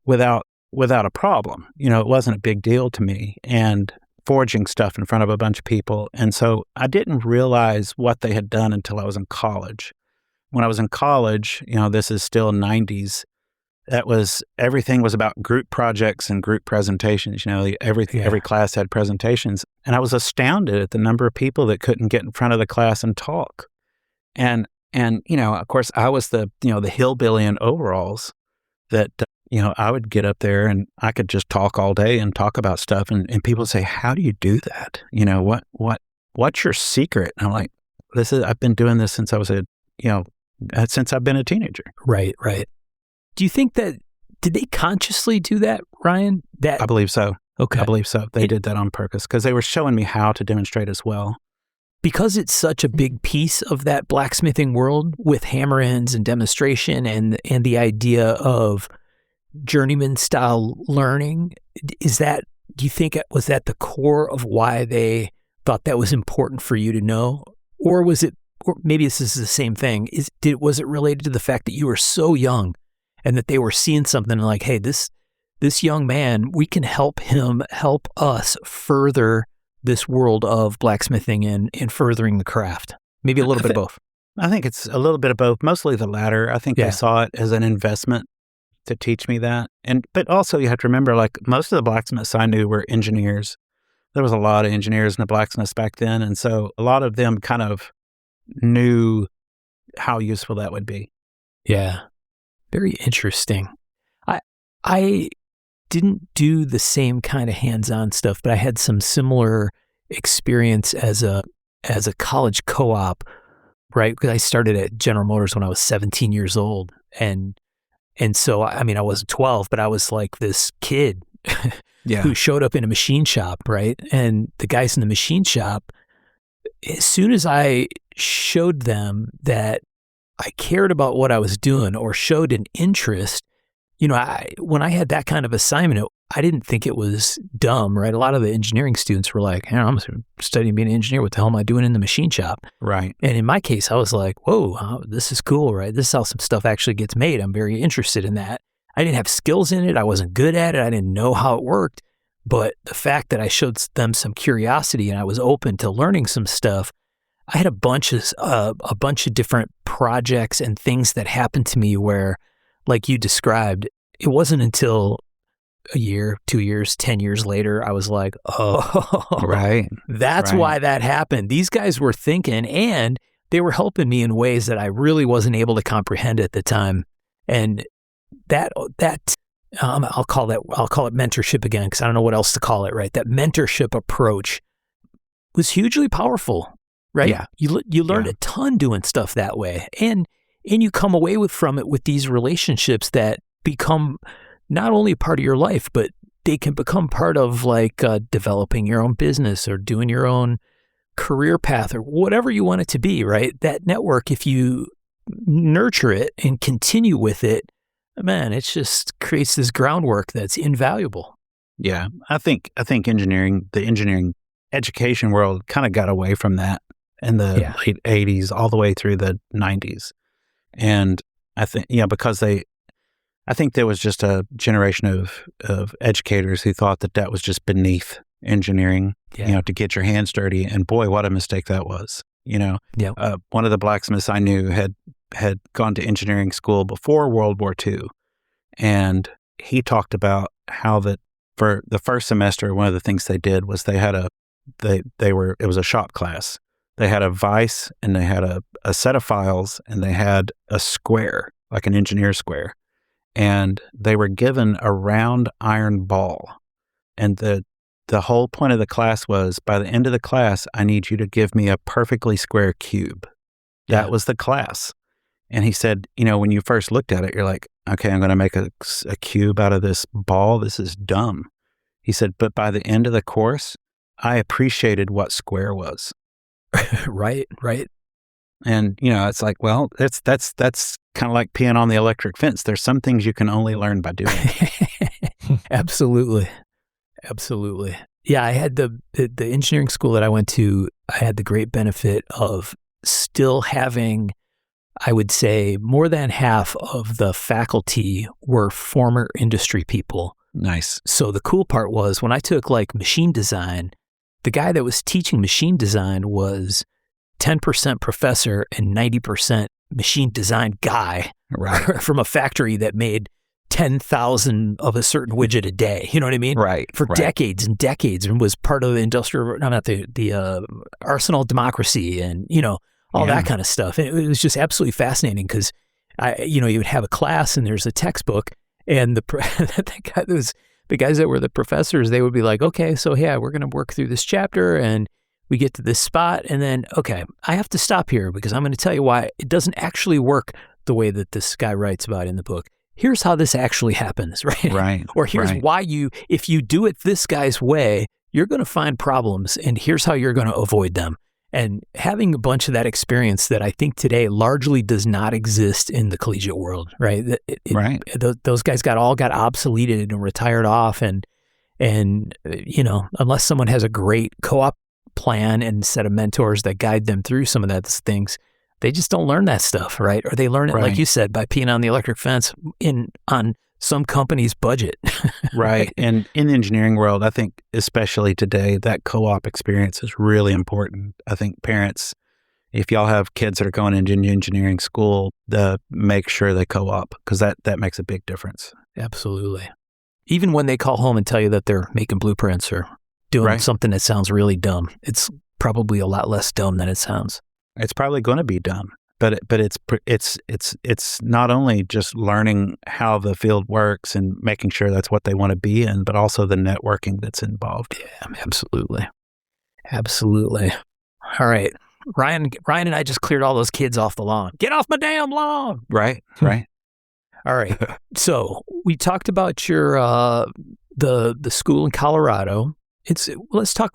without a problem. It wasn't a big deal to me, and forging stuff in front of a bunch of people. And so I didn't realize what they had done until I was in college. When I was in college, this is still 90s, everything was about group projects and group presentations. Every class had presentations, and I was astounded at the number of people that couldn't get in front of the class and talk. And of course, I was the hillbilly in overalls that I would get up there and I could just talk all day and talk about stuff, and people would say, "How do you do that? What's your secret?" And I'm like, I've been doing this since I was since I've been a teenager. Right. Do you think did they consciously do that, Ryan? I believe so. Okay. I believe so. They did that on purpose because they were showing me how to demonstrate as well. Because it's such a big piece of that blacksmithing world with hammer-ins and demonstration and the idea of journeyman style learning, do you think was that the core of why they thought that was important for you to know? Or maybe this is the same thing. Was it related to the fact that you were so young and that they were seeing something like, hey, this young man, we can help him help us further this world of blacksmithing and furthering the craft? Maybe a little bit of both. I think it's a little bit of both, mostly the latter. I think they saw it as an investment to teach me that. But also you have to remember, like, most of the blacksmiths I knew were engineers. There was a lot of engineers in the blacksmiths back then. And so a lot of them kind of knew how useful that would be. Yeah. Very interesting. I didn't do the same kind of hands-on stuff, but I had some similar experience as a college co-op, right? Because I started at General Motors when I was 17 years old. And so, I wasn't 12, but I was like this kid who showed up in a machine shop, right? And the guys in the machine shop, as soon as I showed them that I cared about what I was doing or showed an interest, when I had that kind of assignment, I didn't think it was dumb, right? A lot of the engineering students were like, hey, I'm studying being an engineer. What the hell am I doing in the machine shop? Right. And in my case, I was like, whoa, this is cool, right? This is how some stuff actually gets made. I'm very interested in that. I didn't have skills in it. I wasn't good at it. I didn't know how it worked. But the fact that I showed them some curiosity and I was open to learning some stuff, I had a bunch of different projects and things that happened to me where, like you described, it wasn't until a year, 2 years, 10 years later, I was like, oh, right. That's why that happened. These guys were thinking, and they were helping me in ways that I really wasn't able to comprehend at the time. And that I'll call it mentorship again, because I don't know what else to call it, right? That mentorship approach was hugely powerful, right? Yeah. You learned a ton doing stuff that way. And you come away from it with these relationships that become not only a part of your life, but they can become part of developing your own business or doing your own career path or whatever you want it to be, right? That network, if you nurture it and continue with it, man, it just creates this groundwork that's invaluable. Yeah. I think the engineering education world kind of got away from that in the late 80s all the way through the 90s. And I think, because I think there was just a generation of educators who thought that was just beneath engineering, to get your hands dirty. And boy, what a mistake that was. Yep. One of the blacksmiths I knew had gone to engineering school before World War II. And he talked about how that for the first semester, one of the things they did was it was a shop class. They had a vise and they had a set of files and they had a square, like an engineer square. And they were given a round iron ball. And the whole point of the class was, by the end of the class, I need you to give me a perfectly square cube. That was the class. And he said, when you first looked at it, you're like, okay, I'm going to make a cube out of this ball. This is dumb. He said, but by the end of the course, I appreciated what square was. Right. And, it's like, well, that's kind of like peeing on the electric fence. There's some things you can only learn by doing. Absolutely. Yeah, I had the engineering school that I went to, I had the great benefit of still having, I would say, more than half of the faculty were former industry people. Nice. So the cool part was when I took like machine design, the guy that was teaching machine design was 10% professor and 90% machine design guy from a factory that made 10,000 of a certain widget a day. You know what I mean? Right. For decades and decades, and was part of the the Arsenal democracy and, all that kind of stuff. And it was just absolutely fascinating because you would have a class and there's a textbook and the guys that were the professors, they would be like, okay, so yeah, we're going to work through this chapter and we get to this spot and then, okay, I have to stop here because I'm going to tell you why it doesn't actually work the way that this guy writes about in the book. Here's how this actually happens, right? Right. Or here's why if you do it this guy's way, you're going to find problems and here's how you're going to avoid them. And having a bunch of that experience that I think today largely does not exist in the collegiate world, right? Those guys got obsoleted and retired off. And unless someone has a great co-op plan and set of mentors that guide them through some of those things, they just don't learn that stuff, right? Or they learn it, like you said, by peeing on the electric fence on some company's budget. Right. And in the engineering world, I think especially today, that co-op experience is really important. I think parents, if y'all have kids that are going into engineering school, make sure they co-op because that makes a big difference. Absolutely. Even when they call home and tell you that they're making blueprints or doing something that sounds really dumb, it's probably a lot less dumb than it sounds. It's probably going to be dumb. But it's not only just learning how the field works and making sure that's what they want to be in, but also the networking that's involved. Yeah, absolutely. All right, Ryan and I just cleared all those kids off the lawn. Get off my damn lawn! Right. All right. So we talked about your the school in Colorado. Let's talk.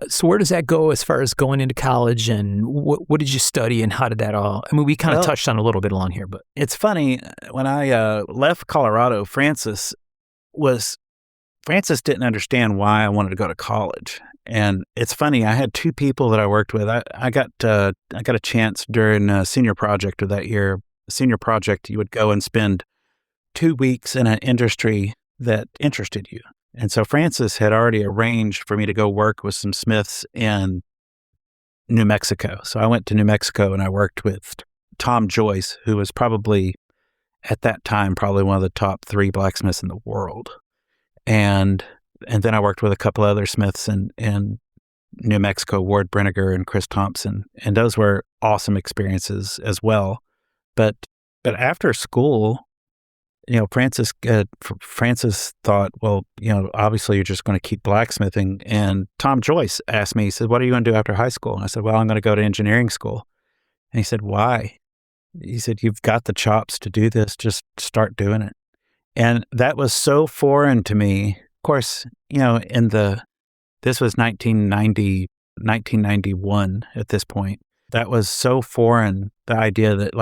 So where does that go as far as going into college and what did you study and how did that all? I mean, we kind of touched on a little bit along here, but it's funny when I left Colorado. Francis didn't understand why I wanted to go to college, and it's funny. I had two people that I worked with. I got a chance during a senior project of that year. A senior project, you would go and spend 2 weeks in an industry that interested you. And so Francis had already arranged for me to go work with some smiths in New Mexico. So I went to New Mexico and I worked with Tom Joyce, who was probably, at that time, probably one of the top 3 blacksmiths in the world. And then I worked with a couple other smiths in New Mexico, Ward Brenniger and Chris Thompson. And those were awesome experiences as well. But after school, Francis thought, well, obviously you're just going to keep blacksmithing. And Tom Joyce asked me, he said, what are you going to do after high school? And I said, well, I'm going to go to engineering school. And he said, why? He said, you've got the chops to do this. Just start doing it. And that was so foreign to me. Of course, this was 1991 at this point. That was so foreign, the idea that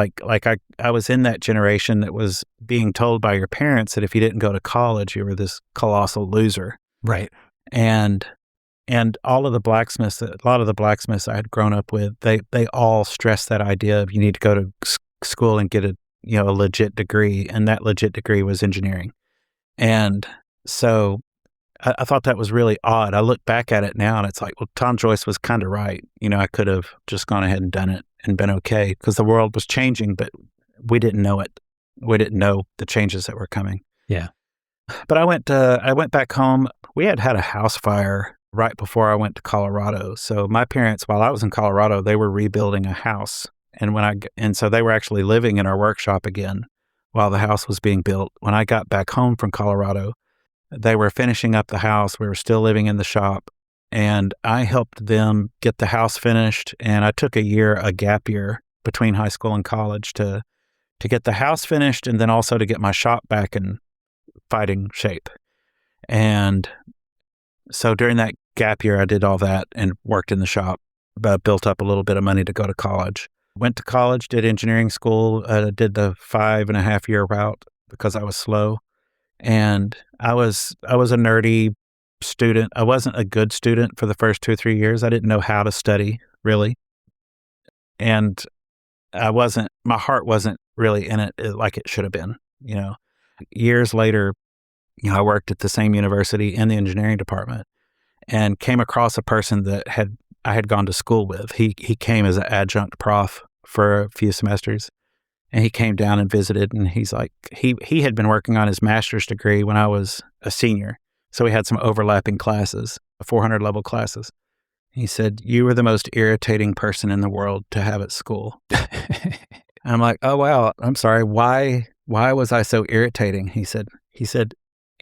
I was in that generation that was being told by your parents that if you didn't go to college, you were this colossal loser. Right. And all of the blacksmiths, a lot of the blacksmiths I had grown up with, they all stressed that idea of you need to go to school and get a legit degree. And that legit degree was engineering. And so I thought that was really odd. I look back at it now and it's like, well, Tom Joyce was kind of right. I could have just gone ahead and done it and been okay because the world was changing, but we didn't know it. We didn't know the changes that were coming. Yeah. But I went back home. We had a house fire right before I went to Colorado. So my parents, while I was in Colorado, they were rebuilding a house. And so they were actually living in our workshop again while the house was being built. When I got back home from Colorado, they were finishing up the house. We were still living in the shop, and I helped them get the house finished. And I took a gap year between high school and college to get the house finished, and then also to get my shop back in fighting shape. And so during that gap year, I did all that and worked in the shop, built up a little bit of money to go to college. Went to college, did engineering school, did the 5.5-year route because I was slow. And I was a nerdy student. I wasn't a good student for the first 2 or 3 years. I didn't know how to study, really. And my heart wasn't really in it like it should have been. Years later, I worked at the same university in the engineering department and came across a person that I had gone to school with. He came as an adjunct prof for a few semesters. And he came down and visited, and he's like, he had been working on his master's degree when I was a senior. So we had some overlapping classes, 400 level classes. He said, "You were the most irritating person in the world to have at school." And I'm like, "Oh, wow. I'm sorry. Why was I so irritating?" He said,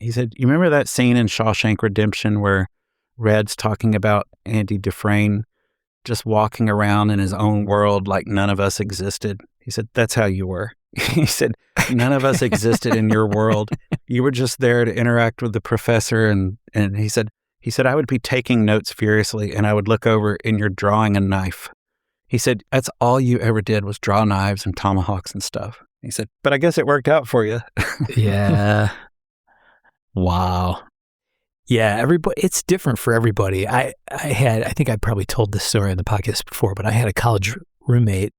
"You remember that scene in Shawshank Redemption where Red's talking about Andy Dufresne just walking around in his own world like none of us existed?" He said, "That's how you were." He said, "None of us existed in your world. You were just there to interact with the professor." And he said, "I would be taking notes furiously and I would look over and you're drawing a knife." He said, "That's all you ever did was draw knives and tomahawks and stuff." He said, "But I guess it worked out for you." Yeah. Wow. Yeah, it's different for everybody. I think I probably told this story on the podcast before, but I had a college roommate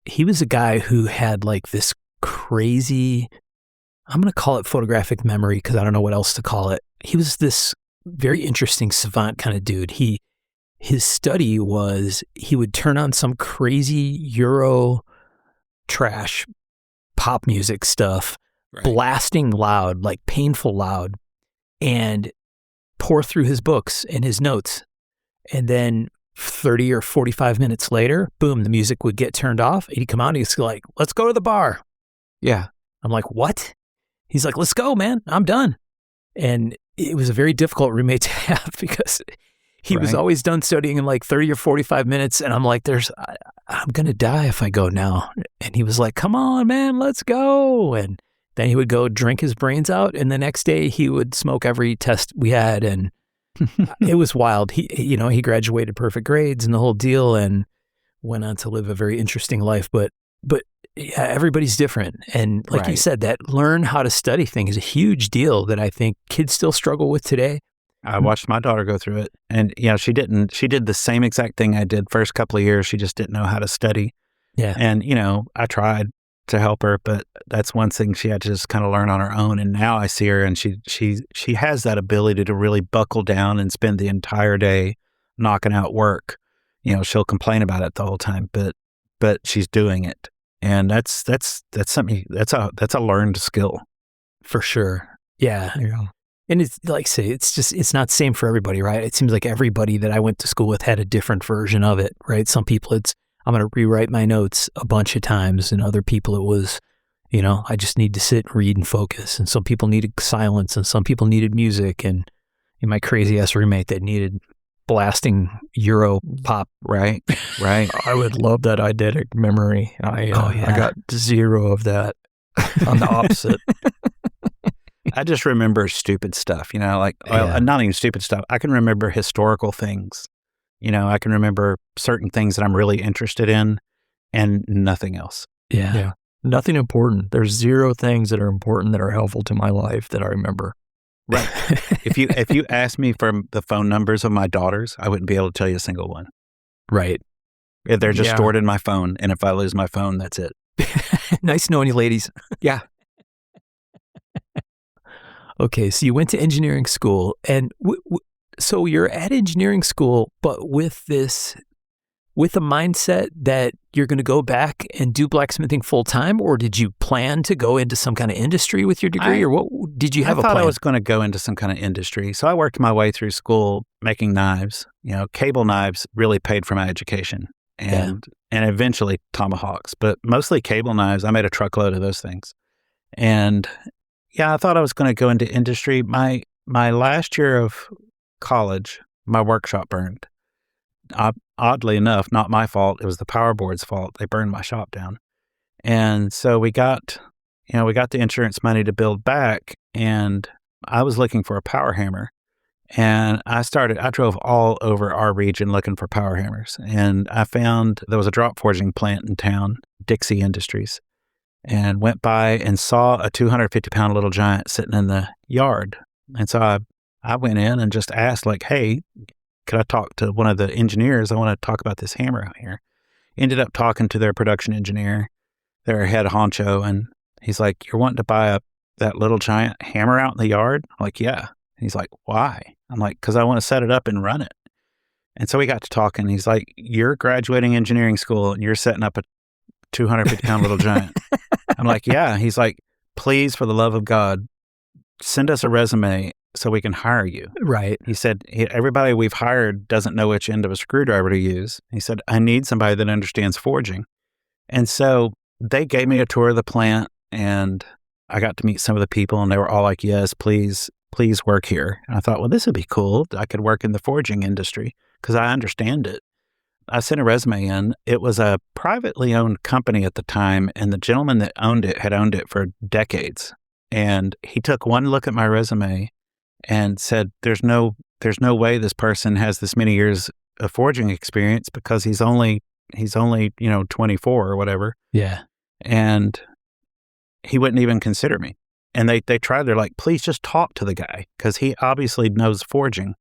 he was a guy who had like this crazy, I'm going to call it photographic memory because I don't know what else to call it. He was this very interesting savant kind of dude. His study was he would turn on some crazy Euro trash pop music stuff, right, blasting loud, like painful loud, and pour through his books and his notes. And then 30 or 45 minutes later, boom, the music would get turned off. And he'd come out and he's like, "Let's go to the bar." Yeah. I'm like, "What?" He's like, "Let's go, man. I'm done." And it was a very difficult roommate to have because he was always done studying in like 30 or 45 minutes. And I'm like, I'm going to die if I go now. And he was like, "Come on, man, let's go." And then he would go drink his brains out. And the next day he would smoke every test we had. And it was wild. He graduated perfect grades and the whole deal and went on to live a very interesting life. But yeah, everybody's different. And like you said, that learn how to study thing is a huge deal that I think kids still struggle with today. I watched my daughter go through it. And she did the same exact thing I did first couple of years. She just didn't know how to study. Yeah. And, I tried to help her, but that's one thing she had to just kind of learn on her own. And now I see her and she has that ability to really buckle down and spend the entire day knocking out work. She'll complain about it the whole time, but she's doing it. And that's something that's a learned skill. For sure. Yeah. And it's like say, it's not the same for everybody, right? It seems like everybody that I went to school with had a different version of it, right? Some people I'm going to rewrite my notes a bunch of times. And other people it was, I just need to sit and read and focus. And some people needed silence and some people needed music. And my crazy ass roommate that needed blasting Euro pop. Right. I would love that eidetic memory. I got 0 of that. I'm the opposite. I just remember stupid stuff, not even stupid stuff. I can remember historical things. I can remember certain things that I'm really interested in and nothing else. Yeah. Nothing important. There's 0 things that are important that are helpful to my life that I remember. Right. If you ask me for the phone numbers of my daughters, I wouldn't be able to tell you a single one. Right. They're just stored in my phone. And if I lose my phone, that's it. Nice knowing you, ladies. Yeah. Okay, so you went to engineering school, and so you're at engineering school, but with a mindset that you're going to go back and do blacksmithing full time, or did you plan to go into some kind of industry with your degree, or what did you have a plan? I thought I was going to go into some kind of industry, so I worked my way through school making knives. Cable knives really paid for my education, and eventually tomahawks, but mostly cable knives. I made a truckload of those things, and I thought I was going to go into industry. My last year of college, my workshop burned. Oddly enough, not my fault. It was the power board's fault. They burned my shop down. And so we got the insurance money to build back, and I was looking for a power hammer. And I drove all over our region looking for power hammers. And I found there was a drop forging plant in town, Dixie Industries, and went by and saw a 250-pound little giant sitting in the yard. And so I went in and just asked, like, hey, could I talk to one of the engineers? I want to talk about this hammer out here. Ended up talking to their production engineer, their head honcho, and he's like, you're wanting to buy that little giant hammer out in the yard? I'm like, yeah. And he's like, why? I'm like, because I want to set it up and run it. And so we got to talking. He's like, you're graduating engineering school and you're setting up a 250-pound little giant. I'm like, yeah. He's like, please, for the love of God, send us a resume so we can hire you. Right. He said, everybody we've hired doesn't know which end of a screwdriver to use. He said, I need somebody that understands forging. And so they gave me a tour of the plant, and I got to meet some of the people, and they were all like, yes, please work here. And I thought, well, this would be cool. I could work in the forging industry because I understand it. I sent a resume in. It was a privately owned company at the time, and the gentleman that owned it had owned it for decades. And he took one look at my resume and said, there's no way this person has this many years of forging experience because he's only 24 or whatever. Yeah. And he wouldn't even consider me. And they tried, they're like, please just talk to the guy because he obviously knows forging.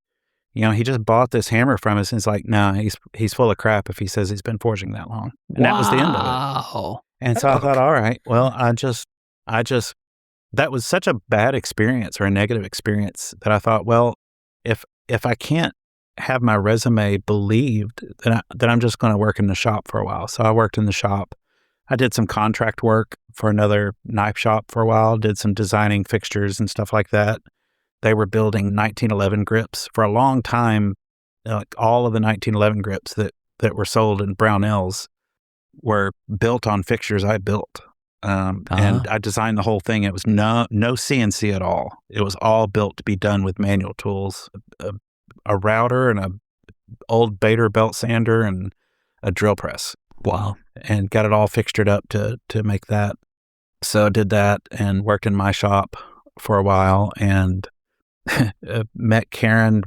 He just bought this hammer from us, and it's like, no, he's full of crap if he says he's been forging that long. And that was the end of it. And so I thought, all right, well, I just that was such a bad experience or a negative experience that I thought, well, if I can't have my resume believed, then I'm just going to work in the shop for a while. So I worked in the shop. I did some contract work for another knife shop for a while, did some designing fixtures and stuff like that. They were building 1911 grips for a long time. Like all of the 1911 grips that were sold in Brownells were built on fixtures I built. And I designed the whole thing. It was no CNC at all. It was all built to be done with manual tools, a router and a old Bader belt sander and a drill press. Wow. And got it all fixtured up to make that. So I did that and worked in my shop for a while, and met Karen,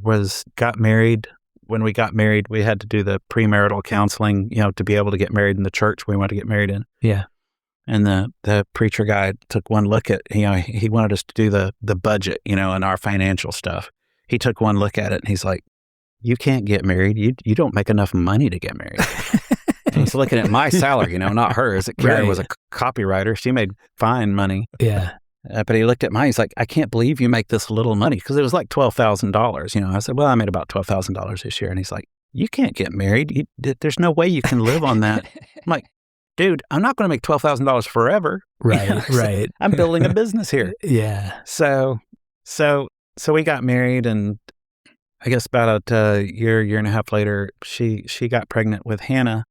got married. When we got married, we had to do the premarital counseling, to be able to get married in the church we wanted to get married in. Yeah. And the preacher guy took one look at, he wanted us to do the budget, and our financial stuff. He took one look at it and he's like, you can't get married. You don't make enough money to get married. And he's looking at my salary, not hers. Karen was a copywriter. She made fine money. Yeah. But he looked at mine. He's like, I can't believe you make this little money, because it was like $12,000. I said, well, I made about $12,000 this year. And he's like, you can't get married. There's no way you can live on that. I'm like, dude, I'm not going to make $12,000 forever. Right, right. I'm building a business here. Yeah. So we got married, and I guess about a year and a half later, she got pregnant with Hannah,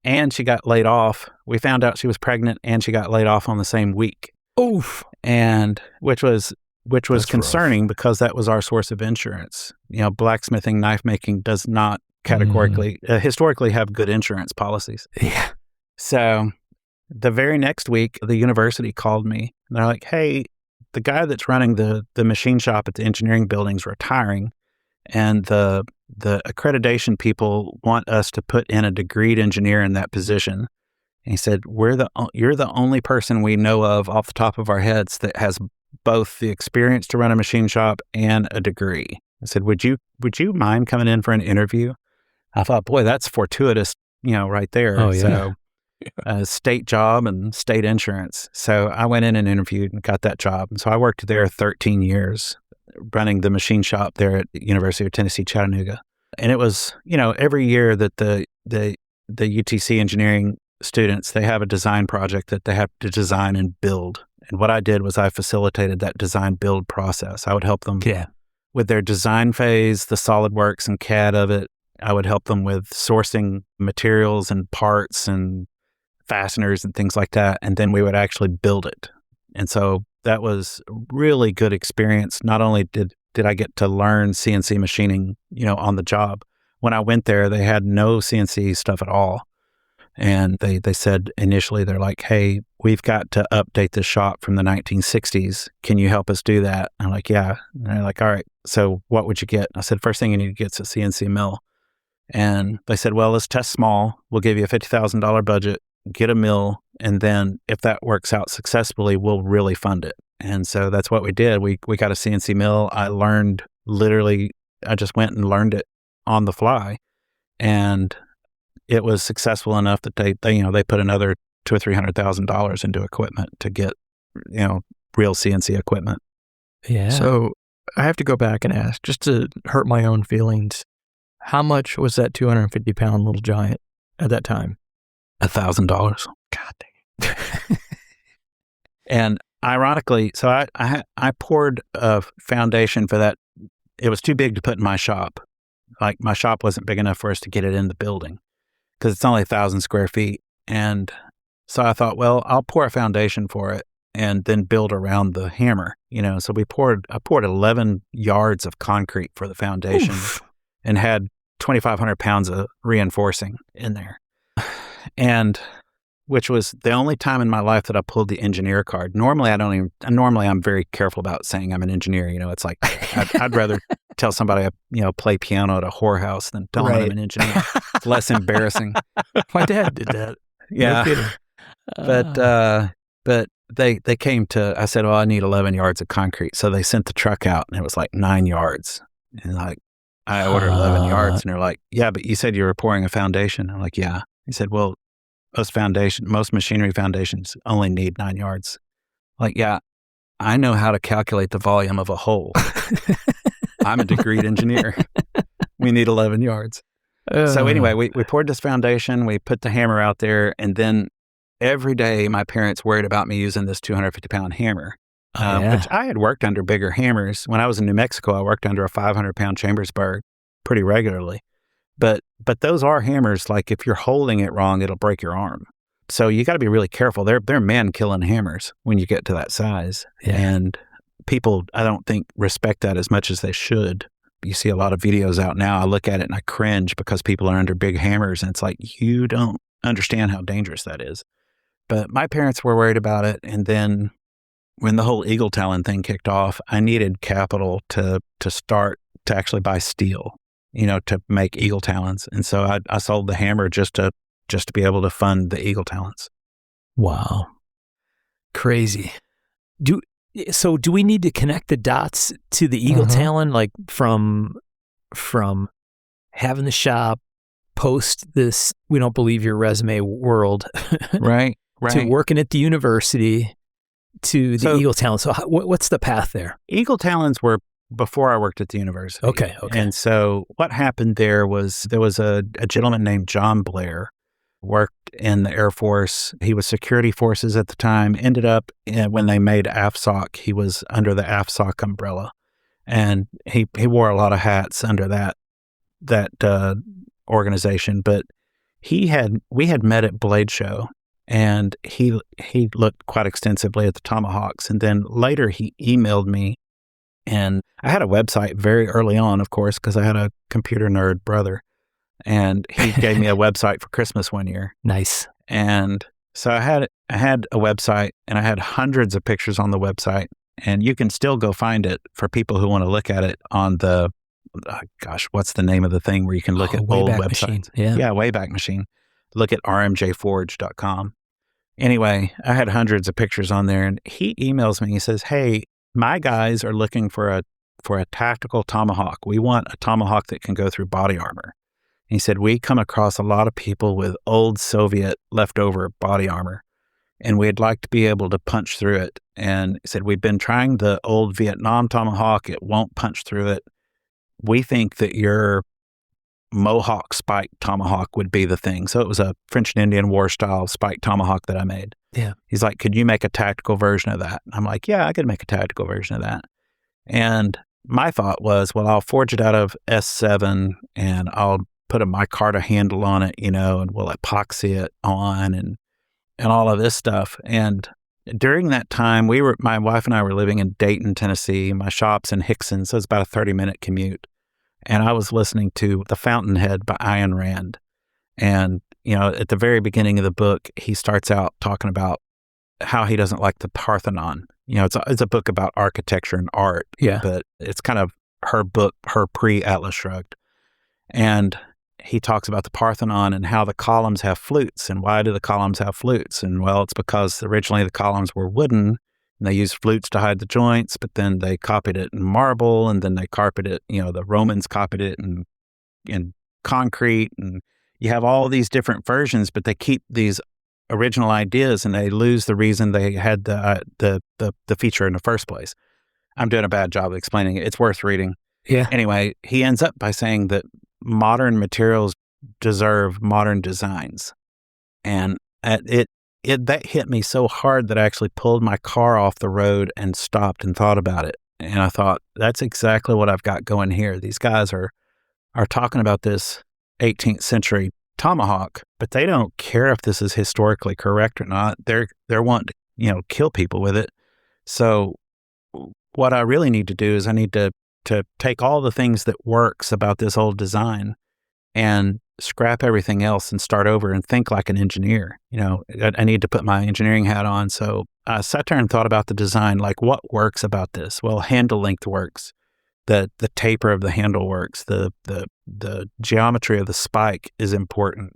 and she got laid off. We found out she was pregnant, and she got laid off on the same week. Oof. And which was That's concerning, because that was our source of insurance. Blacksmithing, knife making does not categorically, historically have good insurance policies. Yeah. So the very next week, the university called me, and they're like, hey, the guy that's running the machine shop at the engineering building's retiring, and the accreditation people want us to put in a degreed engineer in that position. And he said, you're the only person we know of off the top of our heads that has both the experience to run a machine shop and a degree. I said, would you mind coming in for an interview? I thought, boy, that's fortuitous, right there. Oh, yeah. So a state job and state insurance. So I went in and interviewed and got that job. And so I worked there 13 years, running the machine shop there at the University of Tennessee, Chattanooga. And it was, every year that the UTC engineering students, they have a design project that they have to design and build. And what I did was I facilitated that design build process. I would help them with their design phase, the SolidWorks and CAD of it. I would help them with sourcing materials and parts and fasteners and things like that. And then we would actually build it. And so that was a really good experience. Not only did I get to learn CNC machining, on the job. When I went there, they had no CNC stuff at all. And they said initially, they're like, hey, we've got to update the shop from the 1960s. Can you help us do that? I'm like, yeah. And they're like, all right, so what would you get? I said, first thing you need to get is a CNC mill. And they said, well, let's test small. We'll give you a $50,000 budget, get a mill. And then if that works out successfully, we'll really fund it. And so that's what we did. We got a CNC mill. I learned I just went and learned it on the fly. And it was successful enough that they put another $200,000 or $300,000 into equipment to get, real CNC equipment. Yeah. So I have to go back and ask, just to hurt my own feelings, how much was that 250-pound little giant at that time? $1,000. God dang it. And ironically, so I poured a foundation for that. It was too big to put in my shop. Like, my shop wasn't big enough for us to get it in the building because it's only 1,000 square feet. And so I thought, well, I'll pour a foundation for it and then build around the hammer, So I poured 11 yards of concrete for the foundation. Oof. And had 2,500 pounds of reinforcing in there. And which was the only time in my life that I pulled the engineer card. Normally I'm very careful about saying I'm an engineer. It's like, I'd rather tell somebody I, play piano at a whorehouse than tell them I'm an engineer. It's less embarrassing. My dad did that. Yeah. No, but they came to, I said, well, I need 11 yards of concrete. So they sent the truck out and it was like 9 yards. And like, I ordered 11 yards and they're like, yeah, but you said you were pouring a foundation. I'm like, yeah. He said, well, most machinery foundations only need 9 yards. Like, yeah, I know how to calculate the volume of a hole. I'm a degreed engineer. We need 11 yards. So anyway, we poured this foundation, we put the hammer out there, and then every day my parents worried about me using this 250-pound hammer. Which I had worked under bigger hammers. When I was in New Mexico, I worked under a 500-pound Chambersburg pretty regularly. But those are hammers, like if you're holding it wrong, it'll break your arm. So you got to be really careful. They're man-killing hammers when you get to that size. Yeah. And people, I don't think, respect that as much as they should. You see a lot of videos out now. I look at it and I cringe because people are under big hammers. And it's like, you don't understand how dangerous that is. But my parents were worried about it. And then when the whole eagle talon thing kicked off, I needed capital to start to actually buy steel, to make eagle talons. And so I sold the hammer just to be able to fund the eagle talons. Wow. Crazy. Do we need to connect the dots to the eagle talon, like from having the shop, post this we don't believe your resume world, right, to working at the university, to the eagle talons. So what's the path there? Eagle talons were before I worked at the university. Okay. And so what happened there was a gentleman named John Blair, worked in the Air Force. He was security forces at the time, ended up when they made AFSOC, he was under the AFSOC umbrella. And he wore a lot of hats under that organization. But we had met at Blade Show. And he looked quite extensively at the Tomahawks. And then later he emailed me. And I had a website very early on, of course, because I had a computer nerd brother. And he gave me a website for Christmas one year. Nice. And so I had a website, and I had hundreds of pictures on the website. And you can still go find it for people who want to look at it on the, what's the name of the thing where you can look at old websites? Machine. Yeah, Wayback Machine. Look at rmjforge.com. Anyway, I had hundreds of pictures on there, and he emails me. He says, hey, my guys are looking for a tactical Tomahawk. We want a Tomahawk that can go through body armor. He said, we come across a lot of people with old Soviet leftover body armor, and we'd like to be able to punch through it. And he said, we've been trying the old Vietnam Tomahawk. It won't punch through it. We think that your Mohawk spike tomahawk would be the thing. So it was a French and Indian War style spike tomahawk that I made. Yeah. He's like, could you make a tactical version of that? I'm like, yeah, I could make a tactical version of that. And my thought was, well, I'll forge it out of S7 and I'll put a micarta handle on it, and we'll epoxy it on and all of this stuff. And during that time, my wife and I were living in Dayton, Tennessee. My shop's in Hickson, so it's about a 30-minute commute. And I was listening to The Fountainhead by Ayn Rand. And, at the very beginning of the book, he starts out talking about how he doesn't like the Parthenon. It's a book about architecture and art. Yeah. But it's kind of her book, her pre-Atlas Shrugged. And he talks about the Parthenon and how the columns have flutes. And why do the columns have flutes? And, well, it's because originally the columns were wooden. And they used flutes to hide the joints, but then they copied it in marble, and then they carpeted it. The Romans copied it in concrete, and you have all these different versions, but they keep these original ideas, and they lose the reason they had the feature in the first place. I'm doing a bad job of explaining it. It's worth reading. Yeah. Anyway, he ends up by saying that modern materials deserve modern designs, and that hit me so hard that I actually pulled my car off the road and stopped and thought about it. And I thought, that's exactly what I've got going here. These guys are talking about this 18th century tomahawk, but they don't care if this is historically correct or not. They're wanting to, kill people with it. So what I really need to do is I need to take all the things that works about this old design and scrap everything else and start over and think like an engineer. I need to put my engineering hat on. So I sat there and thought about the design, like what works about this? Well, handle length works. The taper of the handle works. The geometry of the spike is important.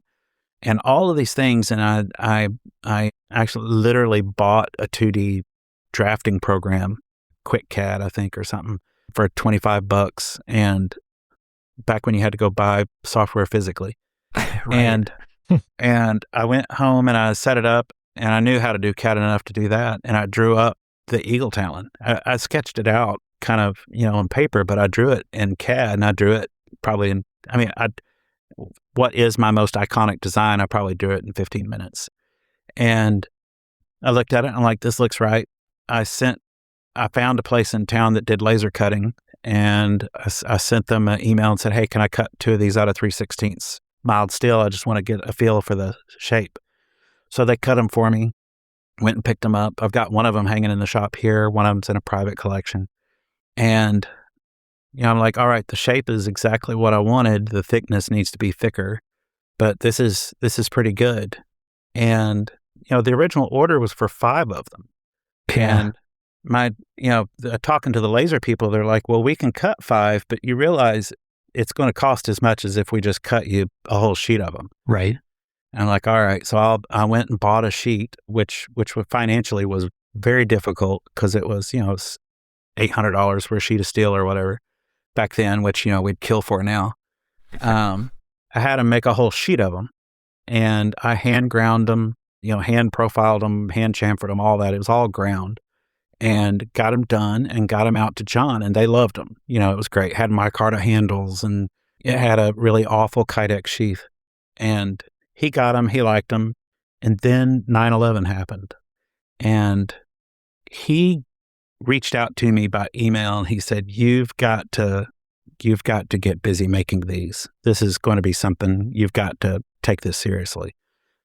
And all of these things, and I actually literally bought a 2D drafting program, QuickCAD, I think, or something, for $25. And back when you had to go buy software physically. Right. And I went home and I set it up, and I knew how to do CAD enough to do that. And I drew up the eagle talon. I sketched it out kind of, on paper, but I drew it in CAD, and I drew it probably what is my most iconic design, I probably drew it in 15 minutes. And I looked at it and I'm like, this looks right. I found a place in town that did laser cutting, and I sent them an email and said, hey, can I cut 2 of these out of 3/16 mild steel? I just want to get a feel for the shape. So they cut them for me, went and picked them up. I've got one of them hanging in the shop here. One of them's in a private collection. And, I'm like, all right, the shape is exactly what I wanted. The thickness needs to be thicker, but this is pretty good. And, the original order was for 5 of them. Yeah. And talking to the laser people, they're like, well, we can cut 5, but you realize it's going to cost as much as if we just cut you a whole sheet of them. Right. And I'm like, all right. So I went and bought a sheet, which financially was very difficult because it was, it's $800 for a sheet of steel or whatever back then, which, we'd kill for now. I had them make a whole sheet of them, and I hand ground them, hand profiled them, hand chamfered them, all that. It was all ground, and got them done and got them out to John, and they loved them. It was great. Had micarta handles, and it had a really awful Kydex sheath, and he got them. He liked them. And then 9/11 happened, and he reached out to me by email, and he said, you've got to get busy making these. This is going to be something, you've got to take this seriously,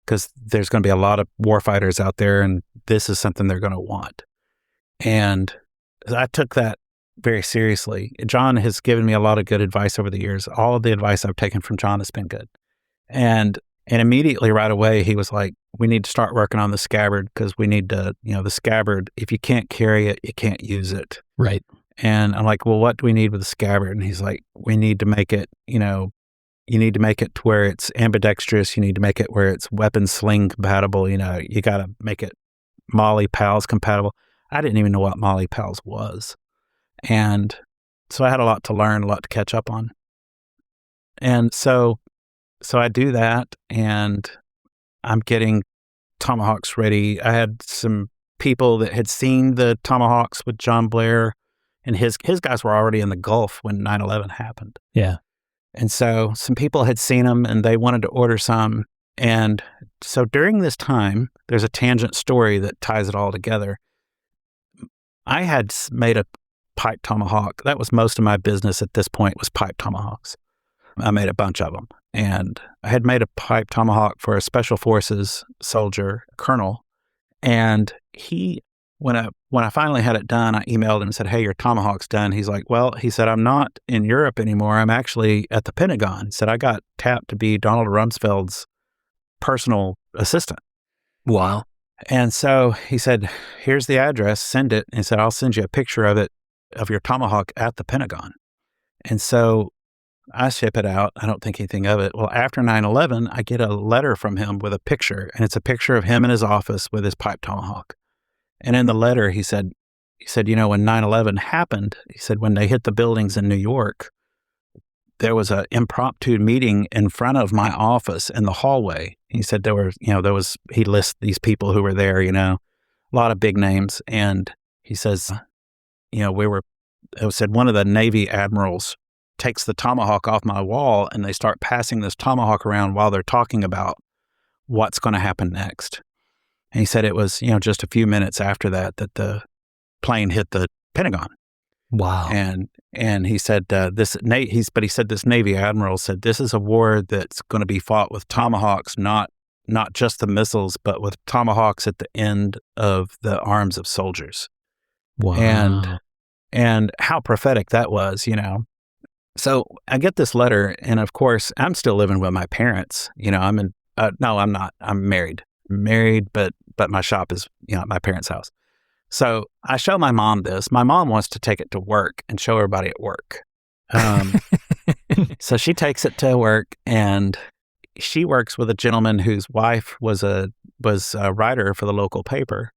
because there's going to be a lot of warfighters out there, and this is something they're going to want. And I took that very seriously. John has given me a lot of good advice over the years. All of the advice I've taken from John has been good. And immediately right away, he was like, we need to start working on the scabbard, because we need to, the scabbard, if you can't carry it, you can't use it. Right. And I'm like, well, what do we need with the scabbard? And he's like, we need to make it, you need to make it to where it's ambidextrous. You need to make it where it's weapon sling compatible. You got to make it Molly Pals compatible. I didn't even know what Molly Pals was. And so I had a lot to learn, a lot to catch up on. And so so I do that, and I'm getting tomahawks ready. I had some people that had seen the tomahawks with John Blair, and his guys were already in the Gulf when 9/11 happened. Yeah. And so some people had seen them, and they wanted to order some. And so during this time, there's a tangent story that ties it all together. I had made a pipe tomahawk. That was most of my business at this point, was pipe tomahawks. I made a bunch of them. And I had made a pipe tomahawk for a Special Forces soldier, colonel. And when I finally had it done, I emailed him and said, "Hey, your tomahawk's done." He's like, "Well," he said, "I'm not in Europe anymore. I'm actually at the Pentagon." He said, "I got tapped to be Donald Rumsfeld's personal assistant." Wow. And so he said, "Here's the address, send it." And he said, "I'll send you a picture of it, of your tomahawk at the Pentagon." And so I ship it out. I don't think anything of it. Well, after 9/11, I get a letter from him with a picture, and it's a picture of him in his office with his pipe tomahawk. And in the letter, he said, when 9/11 happened, he said, when they hit the buildings in New York, there was an impromptu meeting in front of my office in the hallway. He said he lists these people who were there, a lot of big names. And he says, it said one of the Navy admirals takes the tomahawk off my wall, and they start passing this tomahawk around while they're talking about what's going to happen next. And he said it was, just a few minutes after that the plane hit the Pentagon. Wow. And he said this Navy admiral said, "This is a war that's going to be fought with tomahawks, not just the missiles, but with tomahawks at the end of the arms of soldiers." Wow. And how prophetic that was, So I get this letter, and of course, I'm still living with my parents. No, I'm not. I'm married, but my shop is, at my parents' house. So I show my mom this. My mom wants to take it to work and show everybody at work. So she takes it to work, and she works with a gentleman whose wife was a writer for the local paper,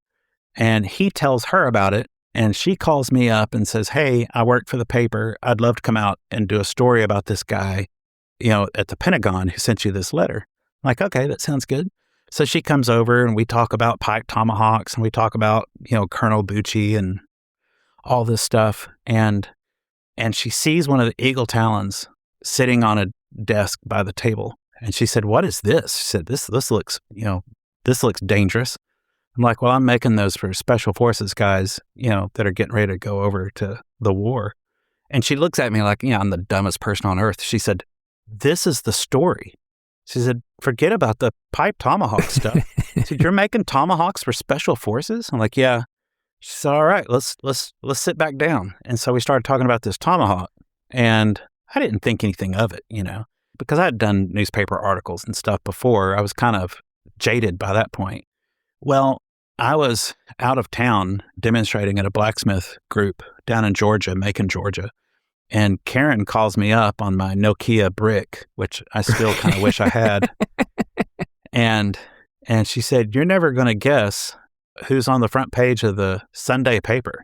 and he tells her about it. And she calls me up and says, "Hey, I work for the paper. I'd love to come out and do a story about this guy, at the Pentagon who sent you this letter." I'm like, "Okay, that sounds good." So she comes over, and we talk about pipe tomahawks, and we talk about, Colonel Bucci and all this stuff. And she sees one of the eagle talons sitting on a desk by the table. And she said, "What is this?" She said, this looks, this looks dangerous." I'm like, "Well, I'm making those for Special Forces guys, that are getting ready to go over to the war." And she looks at me like, I'm the dumbest person on earth. She said, "This is the story." She said, "Forget about the pipe tomahawk stuff." She said, "You're making tomahawks for Special Forces?" I'm like, "Yeah." She said, "All right, let's sit back down." And so we started talking about this tomahawk, and I didn't think anything of it, because I had done newspaper articles and stuff before. I was kind of jaded by that point. Well, I was out of town demonstrating at a blacksmith group down in Georgia, Macon, Georgia. And Karen calls me up on my Nokia brick, which I still kind of wish I had. And she said, "You're never going to guess who's on the front page of the Sunday paper."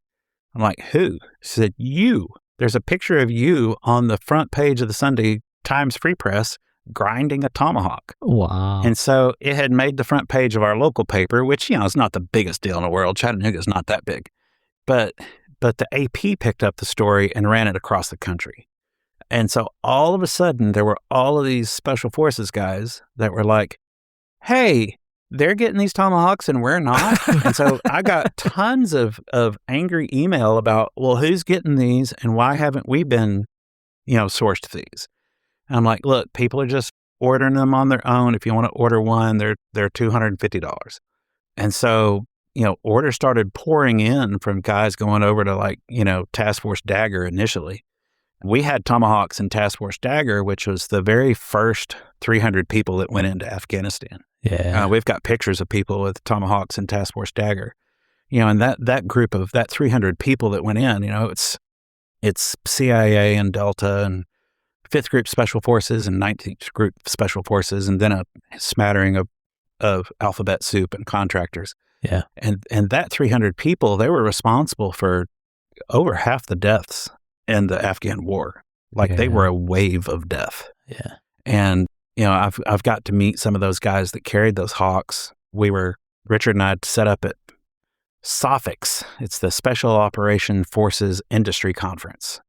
I'm like, "Who?" She said, "You. There's a picture of you on the front page of the Sunday Times Free Press grinding a tomahawk." Wow. And so it had made the front page of our local paper, which, is not the biggest deal in the world. Chattanooga's not that big. But the AP picked up the story and ran it across the country. And so all of a sudden, there were all of these Special Forces guys that were like, "Hey, they're getting these tomahawks and we're not." And so I got tons of angry email about, well, who's getting these and why haven't we been, sourced these? And I'm like, "Look, people are just ordering them on their own. If you want to order one, they're $250. And so, orders started pouring in from guys going over to Task Force Dagger initially. We had tomahawks in Task Force Dagger, which was the very first 300 people that went into Afghanistan. Yeah. We've got pictures of people with tomahawks in Task Force Dagger. And that group of that 300 people that went in, it's CIA and Delta and 5th Group Special Forces and 19th Group Special Forces, and then a smattering of alphabet soup and contractors. Yeah. And that 300 people, they were responsible for over half the deaths in the Afghan war. They were a wave of death. Yeah. And I've got to meet some of those guys that carried those hawks. Richard and I had set up at SOFIX. It's the Special Operation Forces Industry Conference.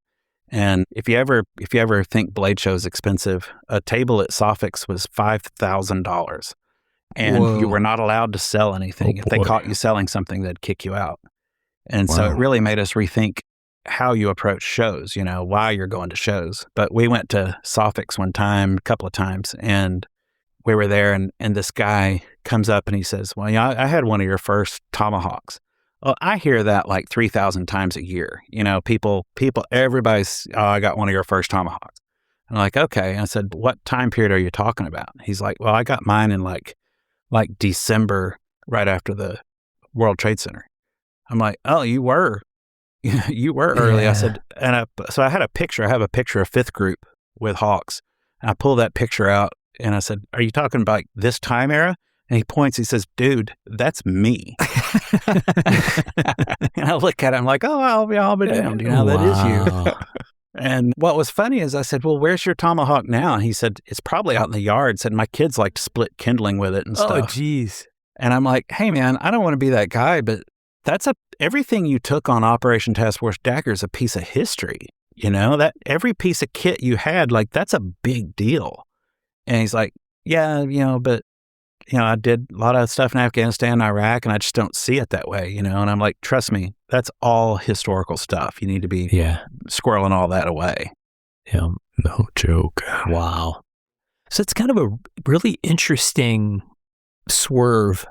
And if you ever think Blade Show is expensive, a table at SOFIX was $5,000. And you were not allowed to sell anything. If they caught you selling something, they'd kick you out. And so it really made us rethink how you approach shows, why you're going to shows. But we went to SOFIX one time, a couple of times, and we were there, and this guy comes up and he says, well, I had one of your first Tomahawks. Well, I hear that like 3,000 times a year. People, everybody's, I got one of your first Tomahawks. I'm like, okay. And I said, what time period are you talking about? He's like, well, I got mine in like December, right after the World Trade Center. I'm like, oh, you were early. I said, so I had a picture. I have a picture of fifth group with hawks. And I pull that picture out and I said, are you talking about this time era? And he points, he says, dude, that's me. And I look at him like, oh, I'll be damned. That is you. And what was funny is I said, well, where's your Tomahawk now? And he said, it's probably out in the yard. Said, my kids like to split kindling with it and stuff. Oh, geez. And I'm like, hey, man, I don't want to be that guy, but everything you took on Operation Task Force Dagger is a piece of history. That every piece of kit you had, like, that's a big deal. And he's like, yeah, but I did a lot of stuff in Afghanistan and Iraq, and I just don't see it that way, And I'm like, trust me, that's all historical stuff. You need to be squirreling all that away. Yeah, no joke. Wow. So it's kind of a really interesting swerve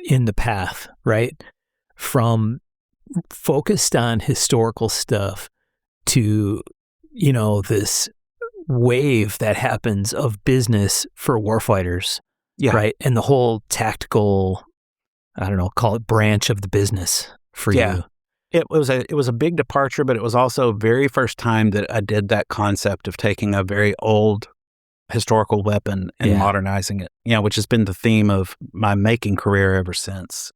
in the path, right? From focused on historical stuff to, this wave that happens of business for warfighters. Yeah. Right. And the whole tactical, I don't know, call it branch of the business for you. It was a big departure, but it was also very first time that I did that concept of taking a very old historical weapon and modernizing it, which has been the theme of my making career ever since.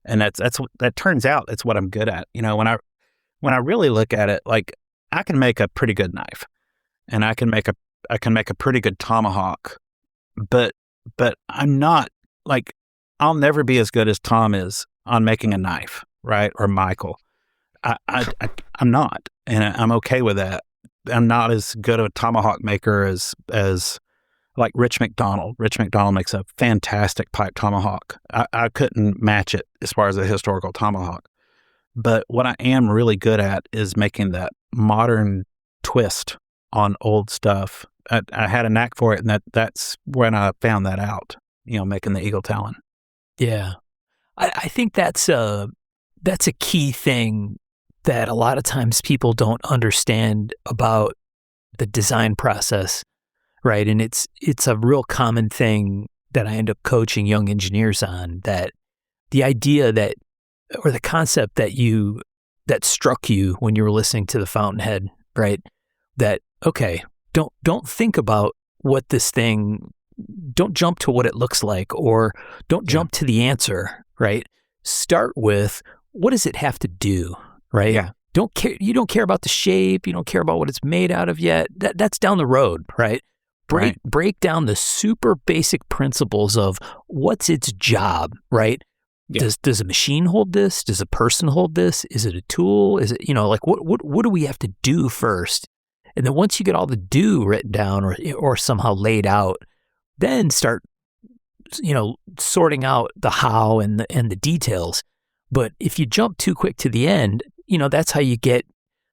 And that turns out it's what I'm good at. When I really look at it, like, I can make a pretty good knife and I can make a pretty good tomahawk, but I'm not, like, I'll never be as good as Tom is on making a knife, right? Or Michael. I'm not, and I'm okay with that. I'm not as good a tomahawk maker as like Rich McDonald. Rich McDonald makes a fantastic pipe tomahawk. I couldn't match it as far as a historical tomahawk. But what I am really good at is making that modern twist on old stuff. I had a knack for it, and that's when I found that out, making the Eagle Talon. Yeah. I think that's a key thing that a lot of times people don't understand about the design process, right? And it's a real common thing that I end up coaching young engineers on, that the idea that, or the concept that struck you when you were listening to the Fountainhead, right? That, okay, don't think about what this thing, don't jump to what it looks like, or don't jump to the answer, right? Start with, what does it have to do, right? Yeah. You don't care about the shape, you don't care about what it's made out of yet. That's down the road, right? Break down the super basic principles of what's its job, right? Yeah. Does a machine hold this? Does a person hold this? Is it a tool? Is it, like, what do we have to do first? And then once you get all the do written down or somehow laid out, then start, sorting out the how and the details. But if you jump too quick to the end, that's how you get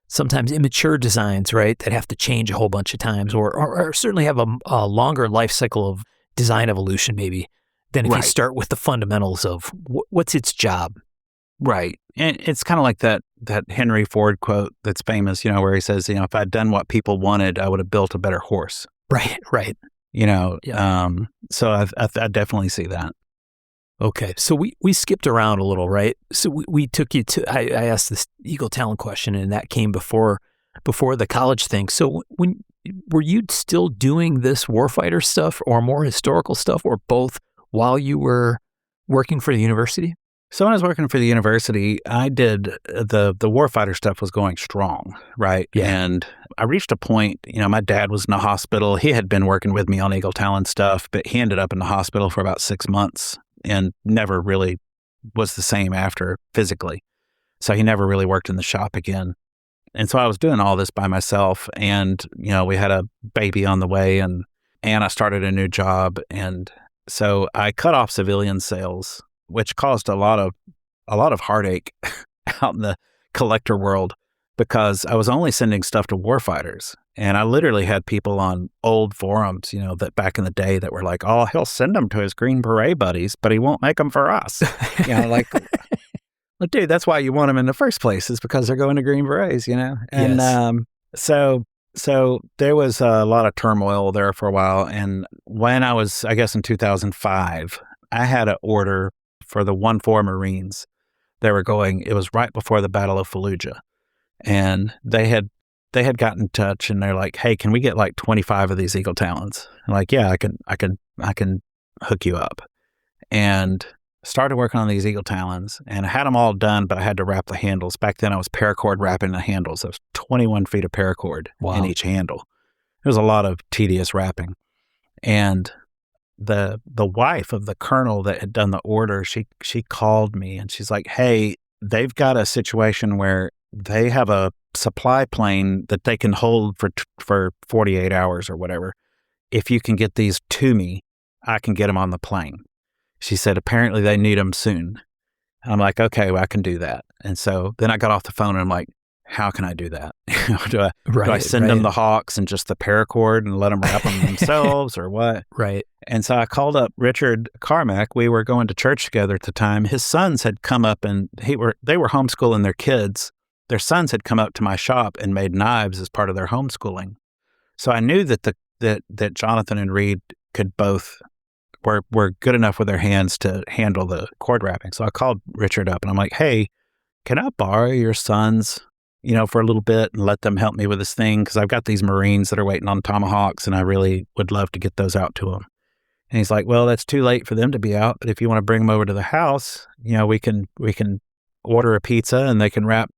sometimes immature designs, right? That have to change a whole bunch of times, or certainly have a longer life cycle of design evolution, maybe, than if you start with the fundamentals of what's its job. Right. And it's kind of like that Henry Ford quote that's famous, where he says, if I'd done what people wanted, I would have built a better horse. Right. So I definitely see that. Okay. So we skipped around a little, right? So we took you to, I asked this Eagle Talon question, and that came before the college thing. So were you still doing this warfighter stuff or more historical stuff, or both, while you were working for the university? So when I was working for the university, I did the warfighter stuff was going strong, right? Yeah. And I reached a point, my dad was in the hospital. He had been working with me on Eagle Talon stuff, but he ended up in the hospital for about 6 months and never really was the same after physically. So he never really worked in the shop again. And so I was doing all this by myself, and we had a baby on the way, and I started a new job, and so I cut off civilian sales, which caused a lot of heartache out in the collector world, because I was only sending stuff to warfighters, and I literally had people on old forums, that back in the day that were like, "Oh, he'll send them to his Green Beret buddies, but he won't make them for us." Like. Well, dude, that's why you want them in the first place, is because they're going to Green Berets, And Yes. so there was a lot of turmoil there for a while. And when I was, I guess in 2005, I had an order for the 1-4 Marines. It was right before the Battle of Fallujah. And they had gotten in touch, and they're like, "Hey, can we get like 25 of these Eagle Talons?" I'm like, "Yeah, I can hook you up." And started working on these Eagle Talons, and I had them all done, but I had to wrap the handles. Back then I was paracord wrapping the handles. It was 21 feet of paracord in each handle. It was a lot of tedious wrapping. And the wife of the colonel that had done the order, she called me, and she's like, "Hey, they've got a situation where they have a supply plane that they can hold for 48 hours or whatever. If you can get these to me, I can get them on the plane." She said, apparently they need them soon. And I'm like, okay, well, I can do that. And so then I got off the phone, and I'm like, how can I do that? Do I send them the Hawks and just the paracord and let them wrap them themselves, or what? Right. And so I called up Richard Carmack. We were going to church together at the time. His sons had come up, and they were homeschooling their kids. Their sons had come up to my shop and made knives as part of their homeschooling. So I knew that that Jonathan and Reed could both were good enough with their hands to handle the cord wrapping. So I called Richard up, and I'm like, "Hey, can I borrow your sons, for a little bit, and let them help me with this thing? Because I've got these Marines that are waiting on Tomahawks, and I really would love to get those out to them." And he's like, "Well, that's too late for them to be out, but if you want to bring them over to the house, we can order a pizza, and they can wrap,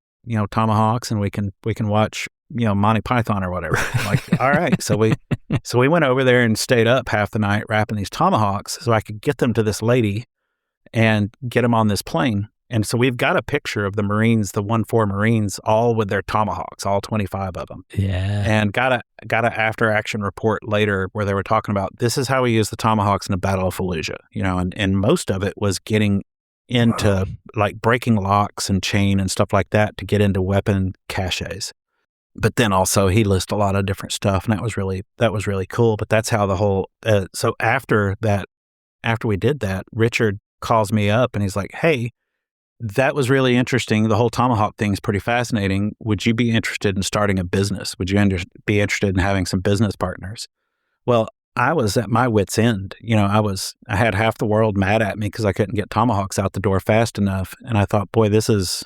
Tomahawks, and we can watch, Monty Python or whatever." I'm like, all right. So we went over there and stayed up half the night wrapping these Tomahawks so I could get them to this lady and get them on this plane. And so we've got a picture of the Marines, the 1-4 Marines, all with their Tomahawks, all 25 of them. Yeah. And got a after action report later where they were talking about, this is how we used the Tomahawks in the Battle of Fallujah, and most of it was getting into like breaking locks and chain and stuff like that to get into weapon caches. But then also he lists a lot of different stuff, and that was really cool. But that's how the whole so after we did that, Richard calls me up, and he's like, "Hey, that was really interesting. The whole Tomahawk thing's pretty fascinating. Would you be interested in starting a business? Would you be interested in having some business partners?" Well, I was at my wit's end. I had half the world mad at me because I couldn't get Tomahawks out the door fast enough. And I thought, boy, this is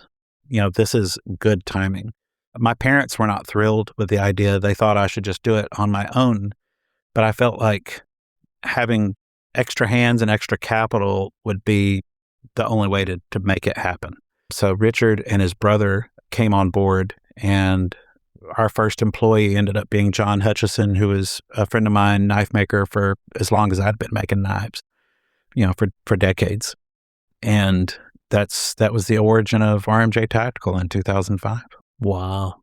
good timing. My parents were not thrilled with the idea. They thought I should just do it on my own. But I felt like having extra hands and extra capital would be the only way to make it happen. So Richard and his brother came on board, and our first employee ended up being John Hutchison, who was a friend of mine, knife maker for as long as I'd been making knives, for decades. And that was the origin of RMJ Tactical in 2005. Wow.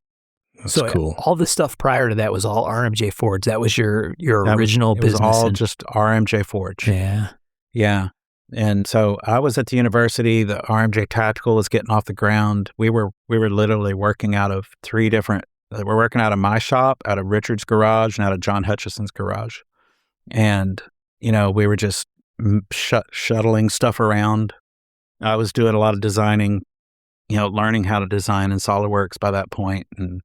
That's So cool. all the stuff prior to that was all RMJ Forge. That was your original It business. was all just RMJ Forge. Yeah. Yeah. And so I was at the university. The RMJ Tactical was getting off the ground. We were literally working out of we're working out of my shop, out of Richard's garage, and out of John Hutchison's garage. And, we were just shuttling stuff around. I was doing a lot of designing, learning how to design in SolidWorks by that point, and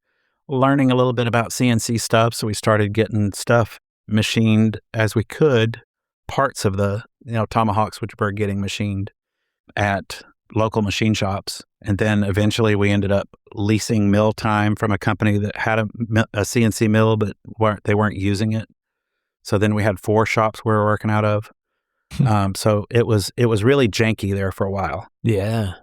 learning a little bit about CNC stuff. So we started getting stuff machined as we could, parts of the, Tomahawks, which were getting machined at local machine shops. And then eventually we ended up leasing mill time from a company that had a CNC mill, but they weren't using it. So then we had 4 shops we were working out of. So it was really janky there for a while. Yeah.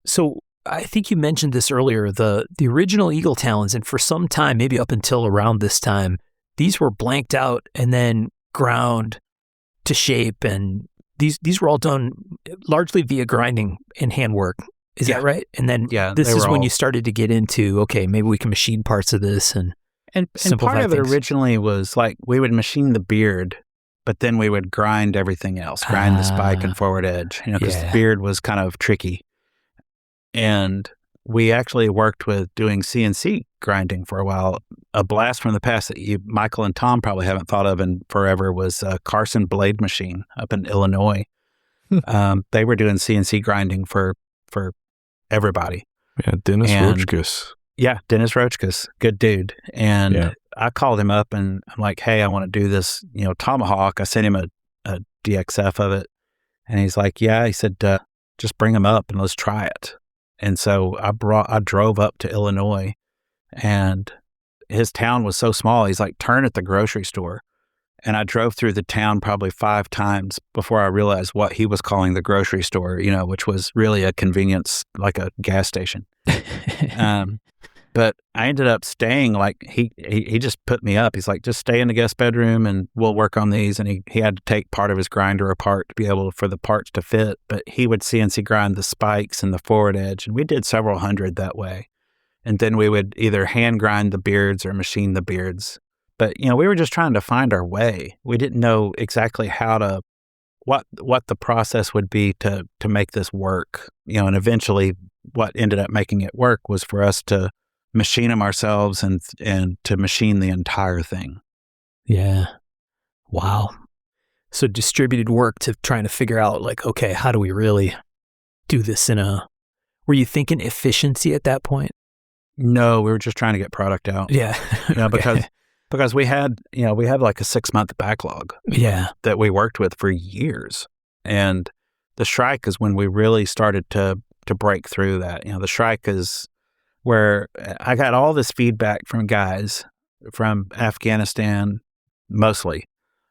So I think you mentioned this earlier, the original eagle talons, and for some time, maybe up until around this time, these were blanked out and then ground to shape, and these were all done largely via grinding and handwork. Is that right? And then this is when you started to get into, okay, maybe we can machine parts of this and part of it things. originally was like we would machine the beard, but then we would grind everything else, grind the spike and forward edge, because the beard was kind of tricky. And we actually worked with doing CNC grinding for a while. A blast from the past that Michael and Tom probably haven't thought of in forever was Carson Blade Machine up in Illinois. They were doing CNC grinding for everybody. Yeah, Dennis Rochkus. Yeah, Dennis Rochkus, good dude. And I called him up and I'm like, hey, I want to do this, tomahawk. I sent him a DXF of it. And he's like, yeah. He said, just bring him up and let's try it. And so I drove up to Illinois, and his town was so small. He's like, turn at the grocery store. And I drove through the town probably 5 times before I realized what he was calling the grocery store, which was really a convenience, like a gas station. But I ended up staying, like he just put me up. He's like, just stay in the guest bedroom and we'll work on these. And he had to take part of his grinder apart to be able for the parts to fit. But he would CNC grind the spikes and the forward edge. And we did several hundred that way. And then we would either hand grind the beards or machine the beards. But, we were just trying to find our way. We didn't know exactly what the process would be to make this work. And eventually what ended up making it work was for us to machine them ourselves and to machine the entire thing. Yeah. Wow. So distributed work to trying to figure out like, okay, how do we really do this were you thinking efficiency at that point? No, we were just trying to get product out. Yeah. Because we had like a 6-month backlog. Yeah. That we worked with for years. And the Shrike is when we really started to break through that. The Shrike is where I got all this feedback from guys from Afghanistan, mostly,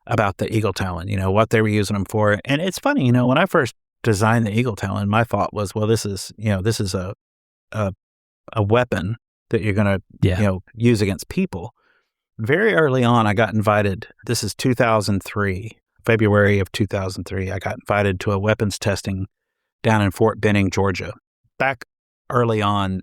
about the Eagle Talon, what they were using them for. And it's funny, when I first designed the Eagle Talon, my thought was, well, this is a weapon that you're going to, use against people. Very early on, I got invited, this is 2003, February of 2003, I got invited to a weapons testing down in Fort Benning, Georgia. Back early on,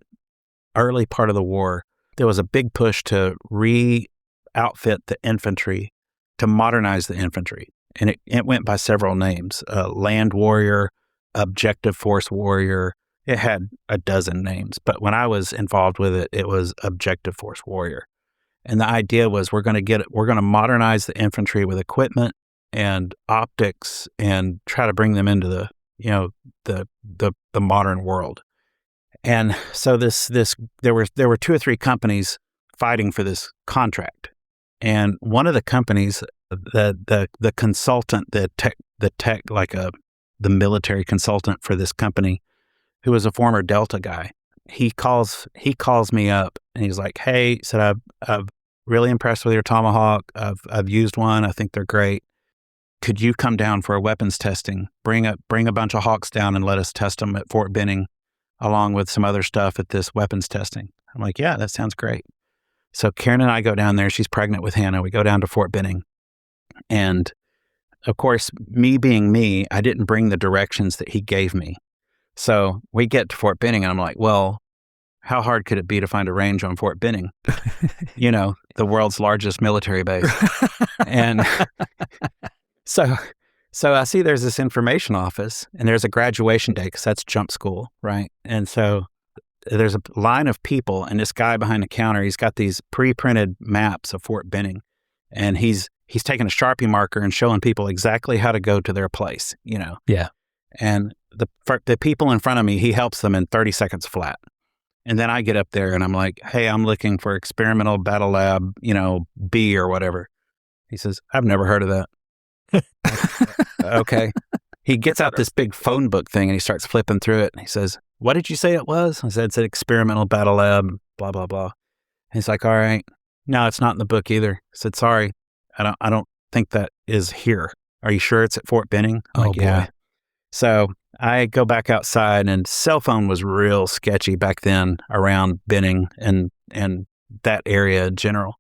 early part of the war, there was a big push to re-outfit the infantry, to modernize the infantry. And it went by several names, Land Warrior, Objective Force Warrior. It had a dozen names. But when I was involved with it, it was Objective Force Warrior. And the idea was we're going to modernize the infantry with equipment and optics and try to bring them into the modern world. And so there were 2 or 3 companies fighting for this contract. And one of the companies, the consultant, the military consultant for this company, who was a former Delta guy, he calls me up and he's like, hey, he said, I've really impressed with your Tomahawk. I've used one. I think they're great. Could you come down for a weapons testing? Bring a bunch of Hawks down and let us test them at Fort Benning, along with some other stuff at this weapons testing. I'm like, yeah, that sounds great. So Karen and I go down there. She's pregnant with Hannah. We go down to Fort Benning. And of course, me being me, I didn't bring the directions that he gave me. So we get to Fort Benning and I'm like, well, how hard could it be to find a range on Fort Benning? The world's largest military base. And so I see there's this information office and there's a graduation day because that's jump school, right? And so there's a line of people and this guy behind the counter, he's got these pre-printed maps of Fort Benning, and he's taking a Sharpie marker and showing people exactly how to go to their place, Yeah. And the people in front of me, he helps them in 30 seconds flat. And then I get up there and I'm like, hey, I'm looking for Experimental Battle Lab, B or whatever. He says, I've never heard of that. Okay. He gets out this big phone book thing and he starts flipping through it. And he says, what did you say it was? I said, it's an Experimental Battle Lab, blah, blah, blah. And he's like, all right. No, it's not in the book either. I said, sorry, I don't think that is here. Are you sure it's at Fort Benning? I'm Oh, like, yeah. boy. So I go back outside, and cell phone was real sketchy back then around Benning and that area in general.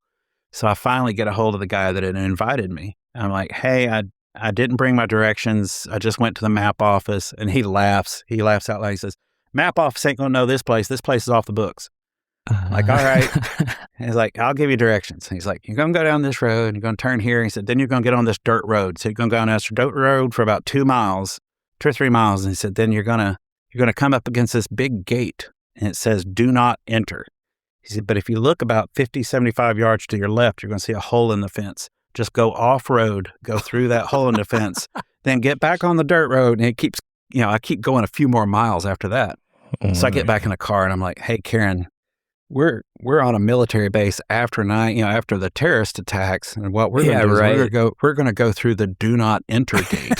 So I finally get a hold of the guy that had invited me. I'm like, hey, I didn't bring my directions. I just went to the map office. And he laughs. He laughs out loud. He says, map office ain't going to know this place. This place is off the books. I'm like, all right. And he's like, I'll give you directions. And he's like, you're going to go down this road and you're going to turn here. He said, then you're going to get on this dirt road. So you're going to go down this dirt road for about 2 miles, 2 or 3 miles. And he said, then you're going to come up against this big gate and it says, do not enter. He said, but if you look about 50, 75 yards to your left, you're going to see a hole in the fence. Just go off-road, go through that hole in the fence, then get back on the dirt road. And it keeps, I keep going a few more miles after that. So I get back in the car and I'm like, hey, Karen, we're on a military base after after the terrorist attacks. And what we're going to do is we're going to go through the do not enter gate.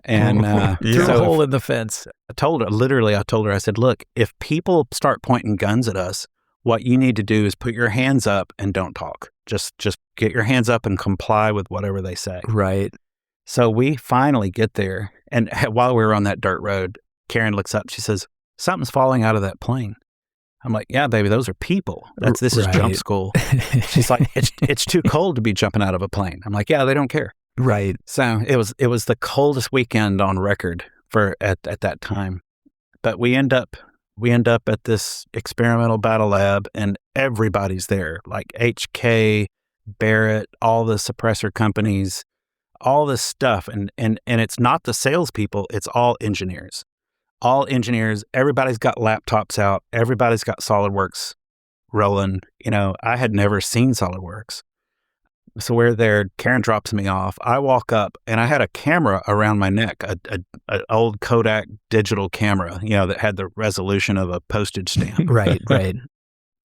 And through a hole in the fence. I told her, I said, look, if people start pointing guns at us, what you need to do is put your hands up and don't talk. Just get your hands up and comply with whatever they say. Right. So we finally get there. And while we were on that dirt road, Karen looks up. She says, something's falling out of that plane. I'm like, yeah, baby, those are people. This is jump school. She's like, it's too cold to be jumping out of a plane. I'm like, yeah, they don't care. Right. So it was the coldest weekend on record at that time. But we end up at this experimental battle lab and everybody's there, like HK, Barrett, all the suppressor companies, all this stuff. And it's not the salespeople, it's all engineers. All engineers, everybody's got laptops out, everybody's got SolidWorks rolling. I had never seen SolidWorks. So we're there, Karen drops me off. I walk up and I had a camera around my neck, an old Kodak digital camera, that had the resolution of a postage stamp. Right.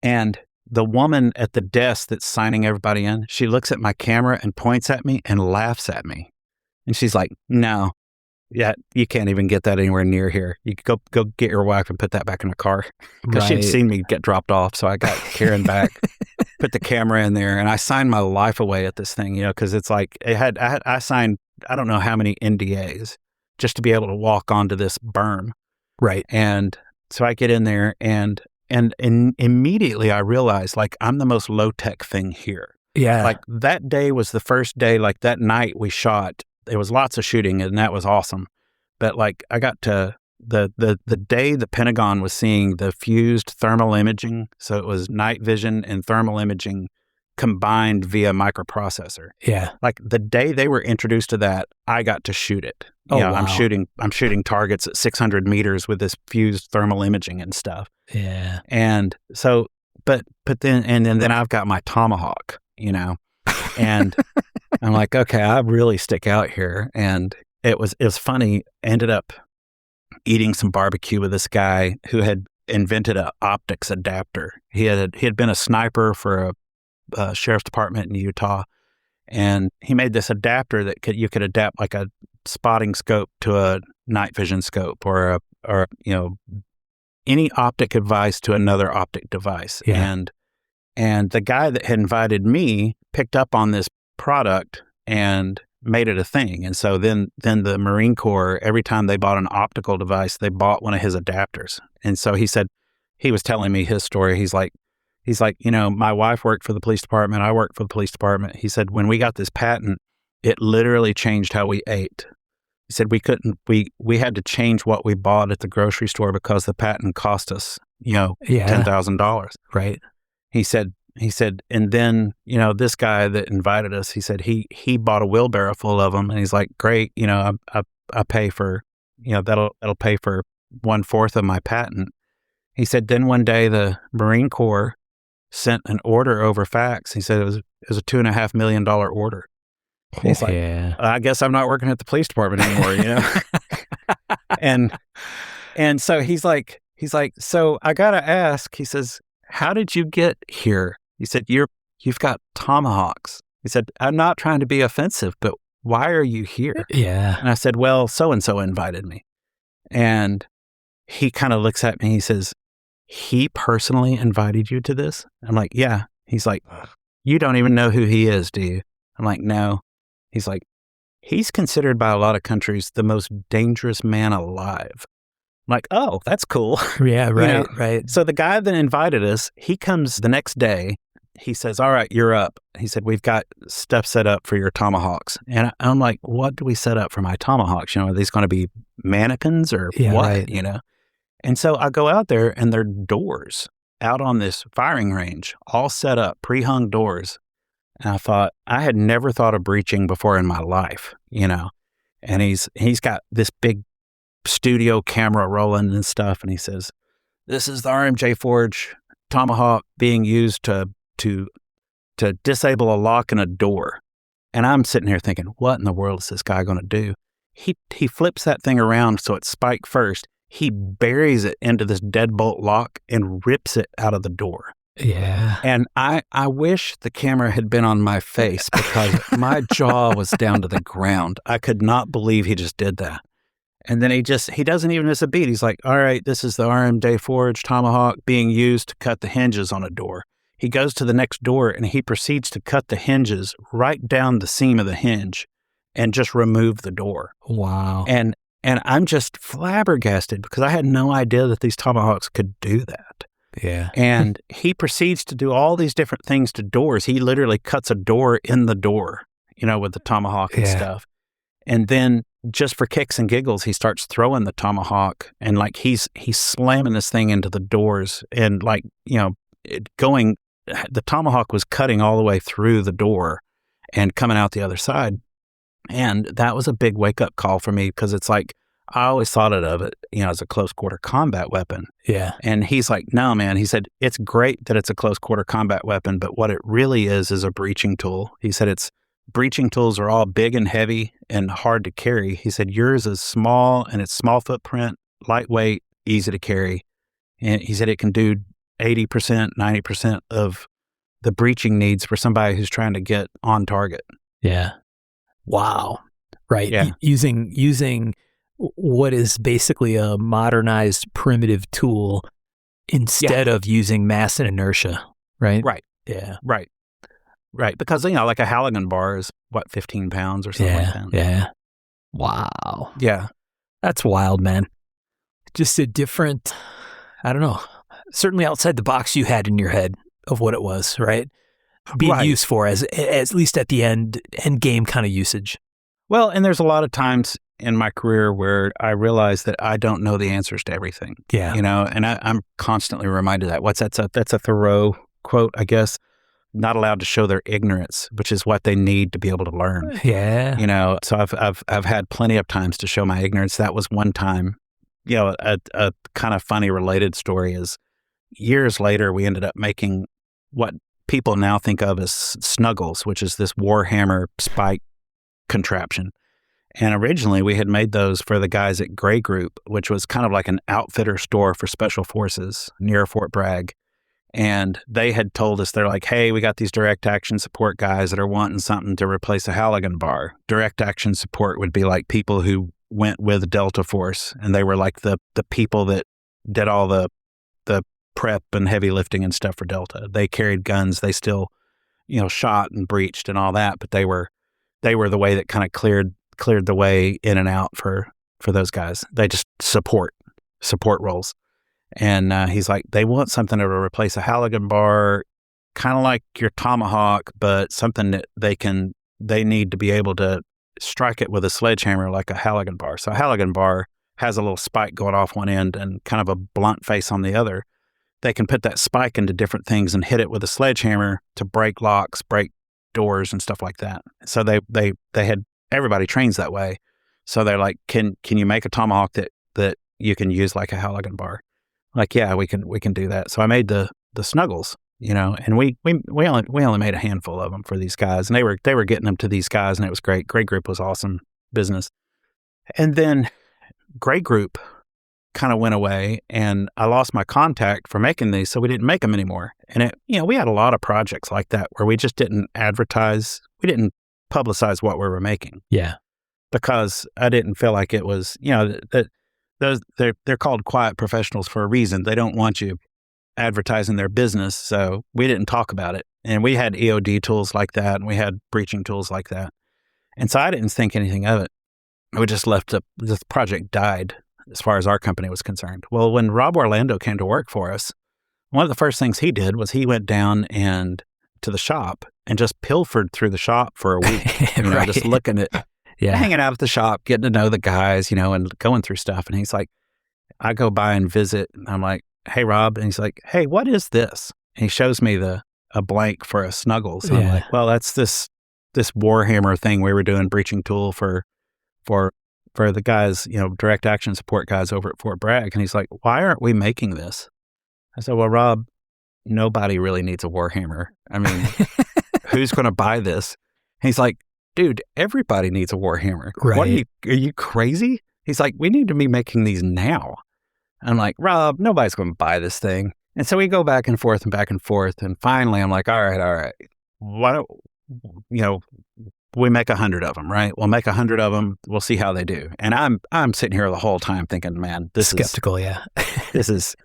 And the woman at the desk that's signing everybody in, she looks at my camera and points at me and laughs at me. And she's like, no, yeah, you can't even get that anywhere near here. You go get your wife and put that back in the car. Because she'd seen me get dropped off. So I got Karen back, put the camera in there, and I signed my life away at this thing, because it's like I signed, I don't know how many NDAs just to be able to walk onto this berm. Right. And so I get in there and immediately I realized, like, I'm the most low-tech thing here. Yeah. Like, that day was the first day, like, that night we shot. There was lots of shooting, and that was awesome. But, like, I got to the day the Pentagon was seeing the fused thermal imaging, so it was night vision and thermal imaging combined via microprocessor. Yeah. Like, the day they were introduced to that, I got to shoot it. Wow. I'm shooting targets at 600 meters with this fused thermal imaging and stuff. Yeah. And so, but then I've got my Tomahawk, and I'm like, okay, I really stick out here. And it was funny. Ended up eating some barbecue with this guy who had invented an optics adapter. He had been a sniper for a sheriff's department in Utah, and he made this adapter that you could adapt like a spotting scope to a night vision scope or any optic device to another optic device. Yeah. And the guy that had invited me picked up on this product and made it a thing. And so then the Marine Corps, every time they bought an optical device, they bought one of his adapters. And so he was telling me his story. He's like, my wife worked for the police department. I worked for the police department. He said, when we got this patent, it literally changed how we ate. He said, we had to change what we bought at the grocery store because the patent cost us, $10,000. Right. He said, and then, this guy that invited us, he said he bought a wheelbarrow full of them, and he's like, great, I pay for, that'll pay for 1/4 of my patent. He said, then one day the Marine Corps sent an order over fax. He said it was a $2.5 million order. He's like, I guess I'm not working at the police department anymore, and so he's like, so I gotta ask. He says, how did you get here? He said, you've got Tomahawks. He said, I'm not trying to be offensive, but why are you here? Yeah. And I said, well, so-and-so invited me. And he kind of looks at me. He says, he personally invited you to this? I'm like, yeah. He's like, you don't even know who he is, do you? I'm like, no. He's like, he's considered by a lot of countries the most dangerous man alive. Like, oh, that's cool. Yeah, right, know? right. So the guy that invited us, he comes the next day. He says, all right, you're up. He said, we've got stuff set up for your tomahawks. And I'm like, what do we set up for my tomahawks? Are these going to be mannequins or what? Right. And so I go out there and there are doors out on this firing range, all set up, pre-hung doors. And I thought, I had never thought of breaching before in my life, And he's got this big studio camera rolling and stuff. And he says, this is the RMJ Forge Tomahawk being used to disable a lock in a door. And I'm sitting here thinking, what in the world is this guy going to do? He flips that thing around so it's spiked first. He buries it into this deadbolt lock and rips it out of the door. Yeah. And I wish the camera had been on my face because my jaw was down to the ground. I could not believe he just did that. And then he doesn't even miss a beat. He's like, all right, this is the RMJ Forge Tomahawk being used to cut the hinges on a door. He goes to the next door and he proceeds to cut the hinges right down the seam of the hinge and just remove the door. Wow. And I'm just flabbergasted because I had no idea that these tomahawks could do that. Yeah. And he proceeds to do all these different things to doors. He literally cuts a door in the door, with the tomahawk and stuff. And then just for kicks and giggles, he starts throwing the tomahawk and like he's slamming this thing into the doors and like, the tomahawk was cutting all the way through the door and coming out the other side. And that was a big wake up call for me because it's like, I always thought of it, as a close quarter combat weapon. Yeah. And he's like, no, man. He said, it's great that it's a close quarter combat weapon, but what it really is a breaching tool. He said, breaching tools are all big and heavy and hard to carry. He said, yours is small and it's small footprint, lightweight, easy to carry. And he said, it can do 80%, 90% of the breaching needs for somebody who's trying to get on target. Yeah. Wow. Right. Yeah. Using what is basically a modernized primitive tool instead of using mass and inertia. Right. Right. Yeah. Right. Right. Because, like a Halligan bar is 15 pounds or something like that. Yeah. Wow. Yeah. That's wild, man. Just a different, I don't know, certainly outside the box you had in your head of what it was, right? Being used for as at least at the end game kind of usage. Well, and there's a lot of times in my career where I realize that I don't know the answers to everything. Yeah. And I'm constantly reminded that. That's a Thoreau quote, I guess. Not allowed to show their ignorance, which is what they need to be able to learn. Yeah. So I've had plenty of times to show my ignorance. That was one time. A kind of funny related story is years later, we ended up making what people now think of as snuggles, which is this Warhammer spike contraption. And originally we had made those for the guys at Gray Group, which was kind of like an outfitter store for special forces near Fort Bragg. And they had told us, they're like, hey, we got these direct action support guys that are wanting something to replace a Halligan bar. Direct action support would be like people who went with Delta Force, and they were like the people that did all the prep and heavy lifting and stuff for Delta. They carried guns. They still, shot and breached and all that, but they were the way that kind of cleared the way in and out for those guys. They just support roles. And he's like, they want something to replace a Halligan bar, kind of like your Tomahawk, but something that they need to be able to strike it with a sledgehammer like a Halligan bar. So a Halligan bar has a little spike going off one end and kind of a blunt face on the other. They can put that spike into different things and hit it with a sledgehammer to break locks, break doors and stuff like that. So they had, everybody trains that way. So they're like, can you make a Tomahawk that you can use like a Halligan bar? Like, yeah, we can do that. So I made the snuggles, and we only made a handful of them for these guys, and they were getting them to these guys, and it was great. Gray Group was awesome business. And then Gray Group kind of went away, and I lost my contact for making these, so we didn't make them anymore. And we had a lot of projects like that where we just didn't advertise, we didn't publicize what we were making. Yeah, because I didn't feel like it was, that. They're called quiet professionals for a reason. They don't want you advertising their business, so we didn't talk about it. And we had EOD tools like that, and we had breaching tools like that. And so I didn't think anything of it. We just left this project died as far as our company was concerned. Well, when Rob Orlando came to work for us, one of the first things he did was he went down and to the shop and just pilfered through the shop for a week, just looking at, hanging out at the shop, getting to know the guys, and going through stuff. And he's like, I go by and visit, and I'm like, hey, Rob. And he's like, hey, what is this? And he shows me a blank for a Snuggles. And I'm like, well, that's this Warhammer thing we were doing, breaching tool for the guys, direct action support guys over at Fort Bragg. And he's like, why aren't we making this? I said, well, Rob, nobody really needs a Warhammer. I mean, who's going to buy this? And he's like, dude, everybody needs a Warhammer. Right. What are you crazy? He's like, we need to be making these now. I'm like, Rob, nobody's going to buy this thing. And so we go back and forth. And finally I'm like, all right. Why don't, we make 100 of them, right? We'll make 100 of them. We'll see how they do. And I'm sitting here the whole time thinking, man, skeptical.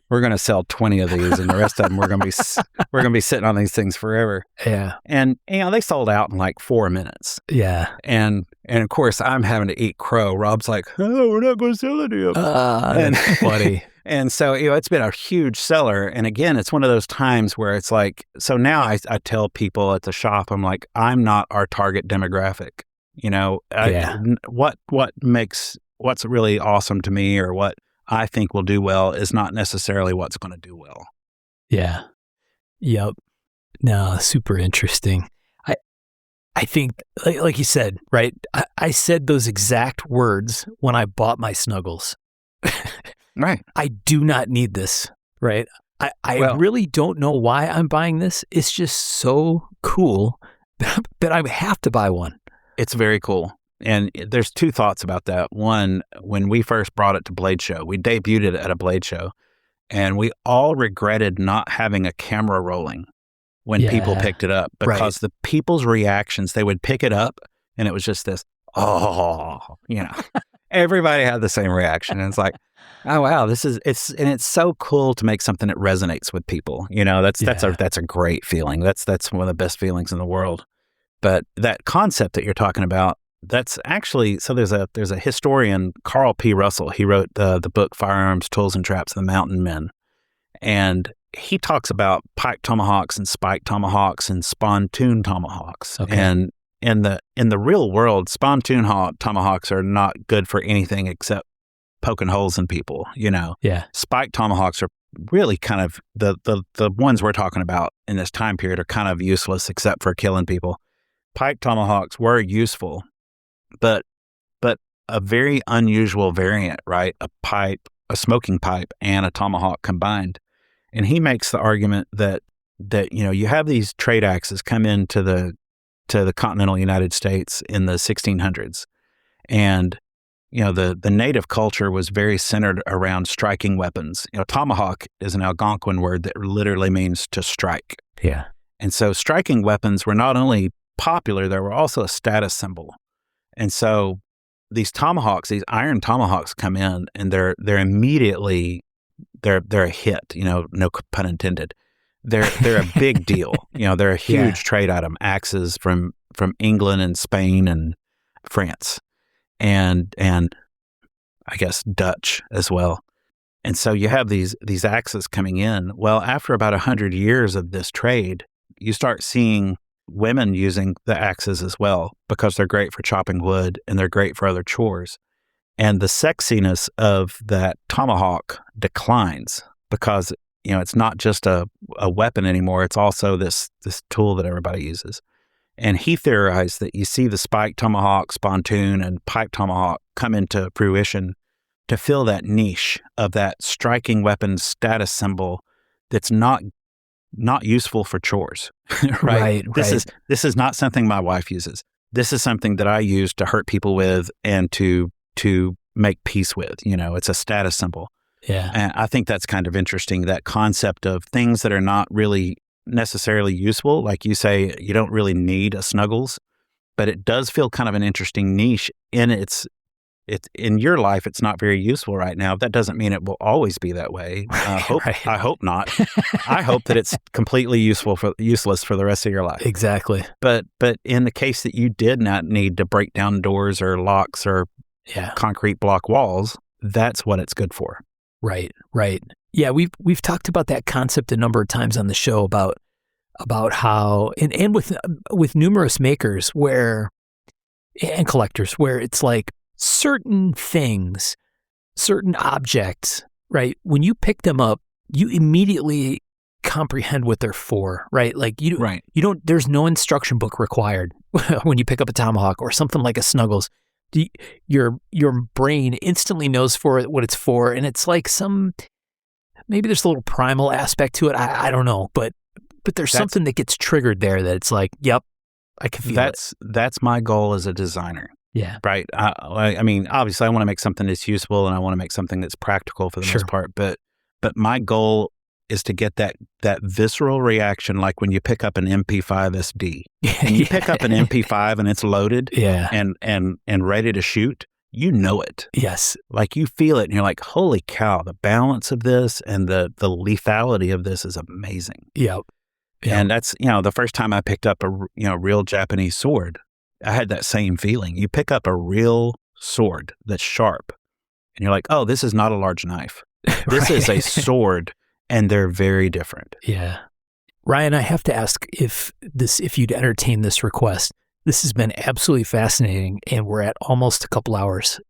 We're going to sell 20 of these, and the rest of them we're going to be sitting on these things forever. Yeah. And they sold out in like 4 minutes. Yeah. And of course I'm having to eat crow. Rob's like, oh, we're not going to sell any of them. That's funny. And so, it's been a huge seller. And again, it's one of those times where it's like, so now I tell people at the shop, I'm like, I'm not our target demographic. What's really awesome to me or what I think will do well is not necessarily what's going to do well. Yeah. Yep. No, super interesting. I think, like you said, right? I said those exact words when I bought my Snuggles. Right. I do not need this, right? I really don't know why I'm buying this. It's just so cool that I have to buy one. It's very cool. And there's two thoughts about that. One, when we first brought it to Blade Show, we debuted it at a Blade Show, and we all regretted not having a camera rolling when people picked it up, because the people's reactions, they would pick it up and it was just this, everybody had the same reaction. And it's like, oh, wow, it's so cool to make something that resonates with people. That's a great feeling. That's one of the best feelings in the world. But that concept that you're talking about, that's actually, so there's a historian, Carl P. Russell. He wrote the book Firearms, Tools, and Traps of the Mountain Men. And he talks about pipe tomahawks and spike tomahawks and spontoon tomahawks. Okay. And in the real world, spontoon tomahawks are not good for anything except poking holes in people, Yeah. Spike tomahawks are really kind of the ones we're talking about in this time period are kind of useless except for killing people. Pipe tomahawks were useful, but a very unusual variant, right? A smoking pipe and a tomahawk combined. And he makes the argument that you have these trade axes come into the continental United States in the 1600s, and the native culture was very centered around striking weapons. Tomahawk is an Algonquin word that literally means to strike. Yeah. And so striking weapons were not only popular, they were also a status symbol. And so these tomahawks, these iron tomahawks come in, and they're immediately they're a hit, no pun intended. They're a big deal. They're a huge trade item, axes from England and Spain and France. And I guess Dutch as well. And so you have these axes coming in. Well, after about 100 years of this trade, you start seeing women using the axes as well, because they're great for chopping wood and they're great for other chores. And the sexiness of that tomahawk declines because, it's not just a weapon anymore. It's also this tool that everybody uses. And he theorized that you see the spike tomahawk, spontoon, and pipe tomahawk come into fruition to fill that niche of that striking weapon status symbol that's not useful for chores, right? This is not something my wife uses. This is something that I use to hurt people with and to make peace with. It's a status symbol. Yeah. And I think that's kind of interesting, that concept of things that are not really necessarily useful. Like you say, you don't really need a Snuggles, but it does feel kind of an interesting niche in its it's in your life, it's not very useful right now. That doesn't mean it will always be that way. I hope not. I hope that it's completely useless for the rest of your life. Exactly. But in the case that you did not need to break down doors or locks or concrete block walls, that's what it's good for. Right. Yeah, we've talked about that concept a number of times on the show about how and with numerous makers and collectors where it's like certain things, certain objects, right? When you pick them up, you immediately comprehend what they're for, right? Like you don't, there's no instruction book required when you pick up a tomahawk or something like a Snuggles. Your brain instantly knows what it's for. And it's like maybe there's a little primal aspect to it. I don't know, but there's something that gets triggered there that it's like, yep, I can feel it. That's my goal as a designer. Yeah. Right. I mean, obviously I want to make something that's useful and I want to make something that's practical for the most part, but my goal is to get that visceral reaction, like when you pick up an MP5 SD. When you pick up an MP5 and it's loaded and ready to shoot, you know it. Yes. Like you feel it and you're like, holy cow, the balance of this and the lethality of this is amazing. Yep. And that's, the first time I picked up a real Japanese sword, I had that same feeling. You pick up a real sword that's sharp and you're like, oh, this is not a large knife. This is a sword, and they're very different. Yeah. Ryan, I have to ask if you'd entertain this request. This has been absolutely fascinating, and we're at almost a couple hours.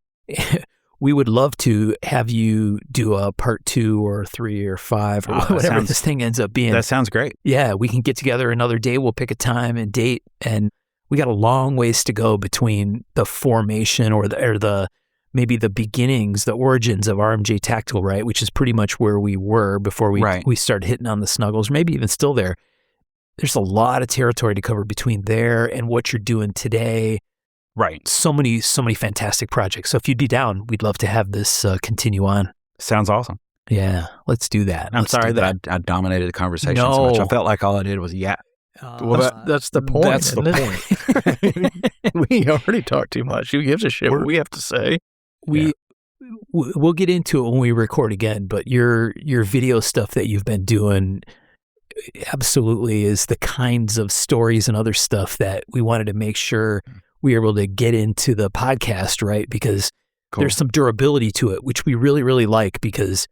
We would love to have you do a part 2 or 3 or 5 or whatever this thing ends up being. That sounds great. Yeah, we can get together another day. We'll pick a time and date, and we got a long ways to go between the formation or maybe the beginnings, the origins of RMJ Tactical, right? Which is pretty much where we were before we started hitting on the Snuggles, maybe even still there. There's a lot of territory to cover between there and what you're doing today. Right. So many fantastic projects. So if you'd be down, we'd love to have this continue on. Sounds awesome. Yeah, let's do that. I'm sorry that I dominated the conversation so much. I felt like all I did was Well, that's the point. That's the point. We already talked too much. Who gives a shit what we have to say? We'll get into it when we record again, but your video stuff that you've been doing absolutely is the kinds of stories and other stuff that we wanted to make sure we were able to get into the podcast, right? Because there's some durability to it, which we really, really like because,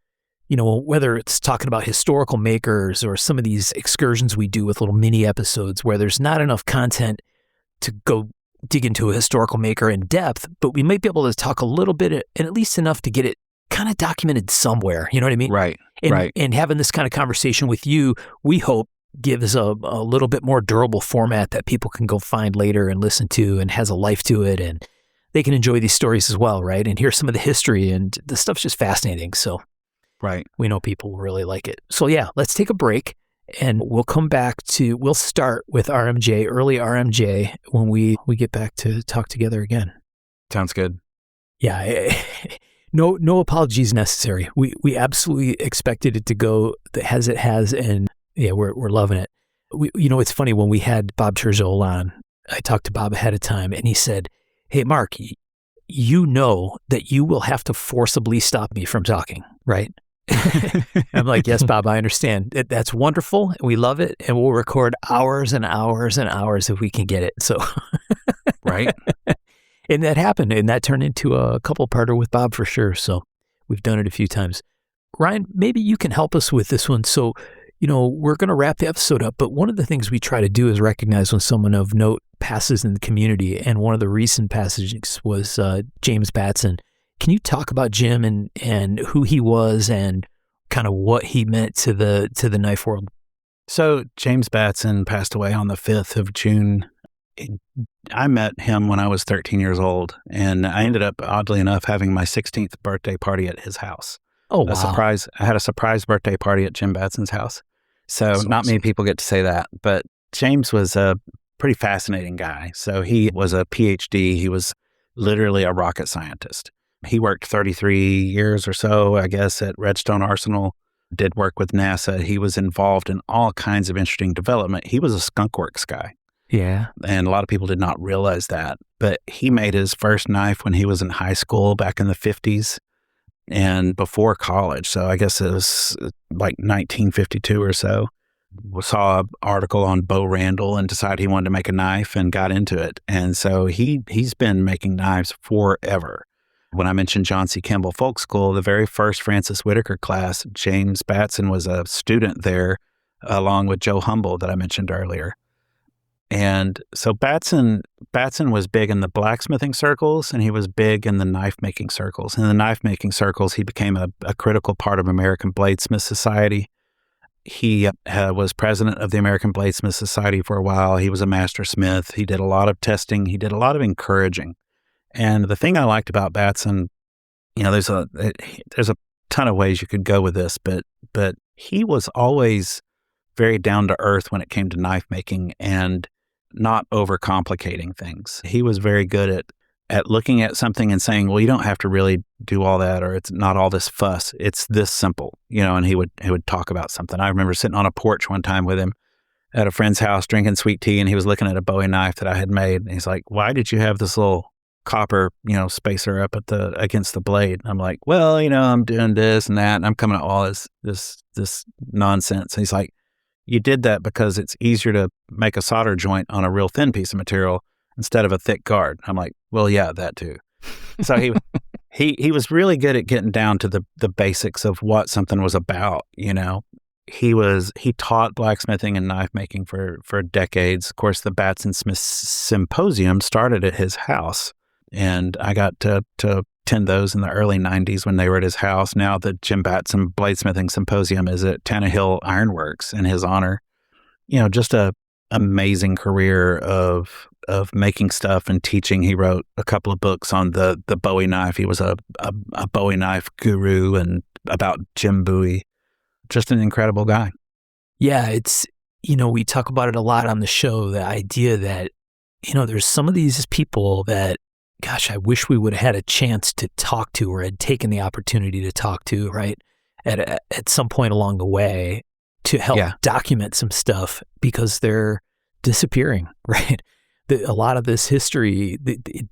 whether it's talking about historical makers or some of these excursions we do with little mini episodes where there's not enough content to go dig into a historical maker in depth, but we might be able to talk a little bit and at least enough to get it kind of documented somewhere. You know what I mean? Right. And having this kind of conversation with you, we hope gives a little bit more durable format that people can go find later and listen to and has a life to it. And they can enjoy these stories as well, right? And hear some of the history, and the stuff's just fascinating. So we know people will really like it. So yeah, let's take a break. And we'll start with RMJ, early RMJ, when we get back to talk together again. Sounds good. Yeah. No apologies necessary. We absolutely expected it to go as it has, and yeah, we're loving it. It's funny, when we had Bob Terzol on, I talked to Bob ahead of time, and he said, hey, Mark, you know that you will have to forcibly stop me from talking, right? I'm like, yes, Bob, I understand. That's wonderful. We love it. And we'll record hours and hours and hours if we can get it. So, right. And that happened. And that turned into a couple-parter with Bob for sure. So we've done it a few times. Ryan, maybe you can help us with this one. So, we're going to wrap the episode up. But one of the things we try to do is recognize when someone of note passes in the community. And one of the recent passages was James Batson. Can you talk about Jim and who he was and kind of what he meant to the knife world? So James Batson passed away on the 5th of June. I met him when I was 13 years old, and I ended up, oddly enough, having my 16th birthday party at his house. Oh, wow. I had a surprise birthday party at Jim Batson's house. So That's not awesome. many people get to say that, but James was a pretty fascinating guy. So he was a PhD. He was literally a rocket scientist. He worked 33 years or so, I guess, at Redstone Arsenal, did work with NASA. He was involved in all kinds of interesting development. He was a skunkworks guy. Yeah. And a lot of people did not realize that. But he made his first knife when he was in high school back in the 50s and before college. So I guess it was like 1952 or so. Saw an article on Bo Randall and decided he wanted to make a knife and got into it. And so he's been making knives forever. When I mentioned John C. Campbell Folk School, the very first Francis Whitaker class, James Batson was a student there, along with Joe Humble that I mentioned earlier. And so Batson was big in the blacksmithing circles, and he was big in the knife-making circles. In the knife-making circles, he became a critical part of American Bladesmith Society. He was president of the American Bladesmith Society for a while. He was a master smith. He did a lot of testing. He did a lot of encouraging. And the thing I liked about Batson, there's a ton of ways you could go with this, but he was always very down to earth when it came to knife making and not overcomplicating things. He was very good at looking at something and saying, well, you don't have to really do all that, or it's not all this fuss. It's this simple, and he would talk about something. I remember sitting on a porch one time with him at a friend's house drinking sweet tea, and he was looking at a Bowie knife that I had made. And he's like, why did you have this little copper, spacer up against the blade? I'm like, well, I'm doing this and that, and I'm coming up with all this nonsense. And he's like, you did that because it's easier to make a solder joint on a real thin piece of material instead of a thick guard. I'm like, well, yeah, that too. So he was really good at getting down to the basics of what something was about. He taught blacksmithing and knife making for decades. Of course, the Batson Smith Symposium started at his house, and I got to attend those in the early 90s when they were at his house. Now the Jim Batson Bladesmithing Symposium is at Tannehill Ironworks in his honor. Just a amazing career of making stuff and teaching. He wrote a couple of books on the Bowie knife. He was a Bowie knife guru and about Jim Bowie. Just an incredible guy. Yeah, it's, we talk about it a lot on the show, the idea that, there's some of these people that, gosh, I wish we would have had a chance to talk to or had taken the opportunity to talk to, right, at some point along the way to help document some stuff, because they're disappearing, right? A lot of this history,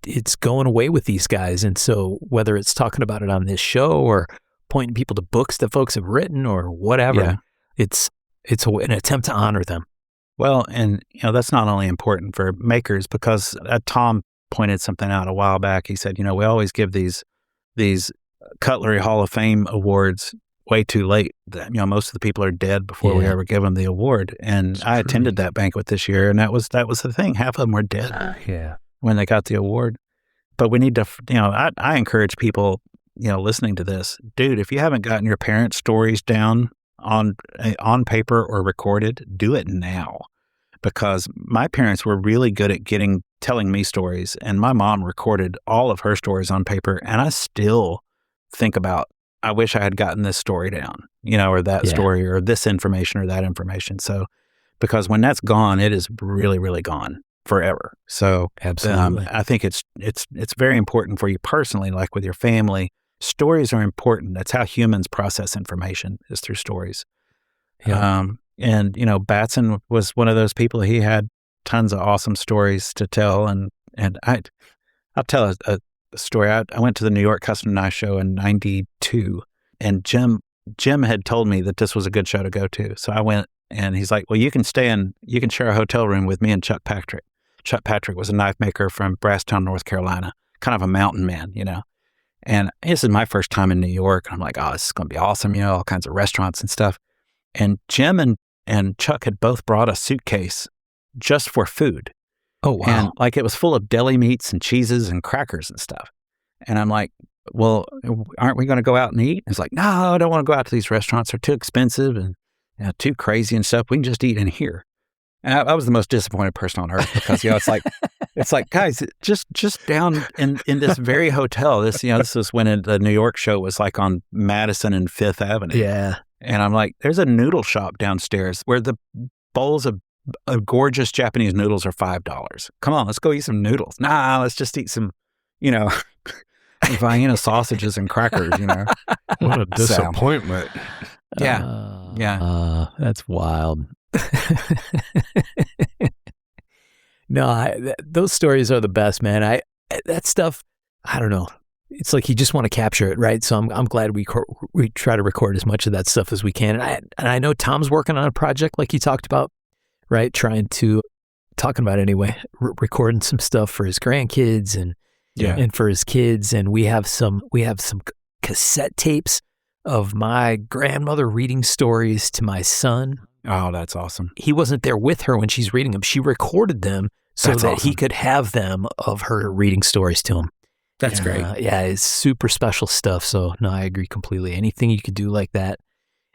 it's going away with these guys. And so whether it's talking about it on this show or pointing people to books that folks have written or whatever, it's an attempt to honor them. Well, and that's not only important for makers, because Tom pointed something out a while back. He said, we always give these Cutlery Hall of Fame awards way too late. Most of the people are dead before we ever give them the award. And I attended that banquet this year, and that was the thing. Half of them were dead when they got the award. But we need to, I encourage people, listening to this, dude, if you haven't gotten your parents' stories down on paper or recorded, do it now. Because my parents were really good at telling me stories, and my mom recorded all of her stories on paper, and I still think about, I wish I had gotten this story down, or that story, or this information or that information. So, because when that's gone, it is really, really gone forever. So, absolutely, I think it's very important for you personally, like with your family. Stories are important. That's how humans process information, is through stories. Yeah. And, Batson was one of those people. He had tons of awesome stories to tell. And I'll tell a story. I went to the New York Custom Knife Show in 92, and Jim had told me that this was a good show to go to. So I went, and he's like, well, you can share a hotel room with me and Chuck Patrick. Chuck Patrick was a knife maker from Brasstown, North Carolina, kind of a mountain man, And this is my first time in New York. And I'm like, oh, this is going to be awesome, all kinds of restaurants and stuff. And Jim and Chuck had both brought a suitcase just for food. Oh, wow. And it was full of deli meats and cheeses and crackers and stuff. And I'm like, well, aren't we going to go out and eat? And he's like, no, I don't want to go out to these restaurants. They're too expensive and too crazy and stuff. We can just eat in here. And I was the most disappointed person on earth, because, it's like, guys, just down in this very hotel. This was when the New York show was on Madison and Fifth Avenue. Yeah. And I'm like, there's a noodle shop downstairs where the bowls of gorgeous Japanese noodles are $5. Come on, let's go eat some noodles. Nah, let's just eat some, Vienna sausages and crackers, What a disappointment. Yeah. That's wild. No, those stories are the best, man. That stuff, I don't know. It's like you just want to capture it, right? So I'm glad we try to record as much of that stuff as we can. And I know Tom's working on a project like you talked about, right? Talking about it anyway, recording some stuff for his grandkids and for his kids. And we have some cassette tapes of my grandmother reading stories to my son. Oh, that's awesome. He wasn't there with her when she's reading them. She recorded them so That's that awesome. he could have them of her reading stories to him. That's great. Yeah, it's super special stuff. So no, I agree completely. Anything you could do like that,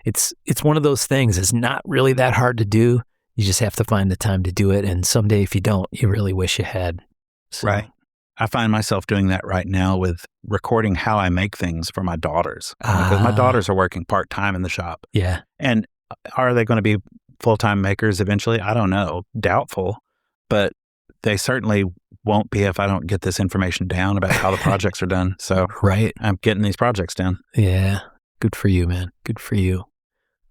it's one of those things. It's not really that hard to do. You just have to find the time to do it. And someday if you don't, you really wish you had. So, Right. I find myself doing that right now with recording how I make things for my daughters. Because my daughters are working part-time in the shop. Yeah. And are they going to be full-time makers eventually? I don't know. Doubtful. But they certainly won't be if I don't get this information down about how the projects are done. So Right. I'm getting these projects done. Yeah. Good for you, man. Good for you.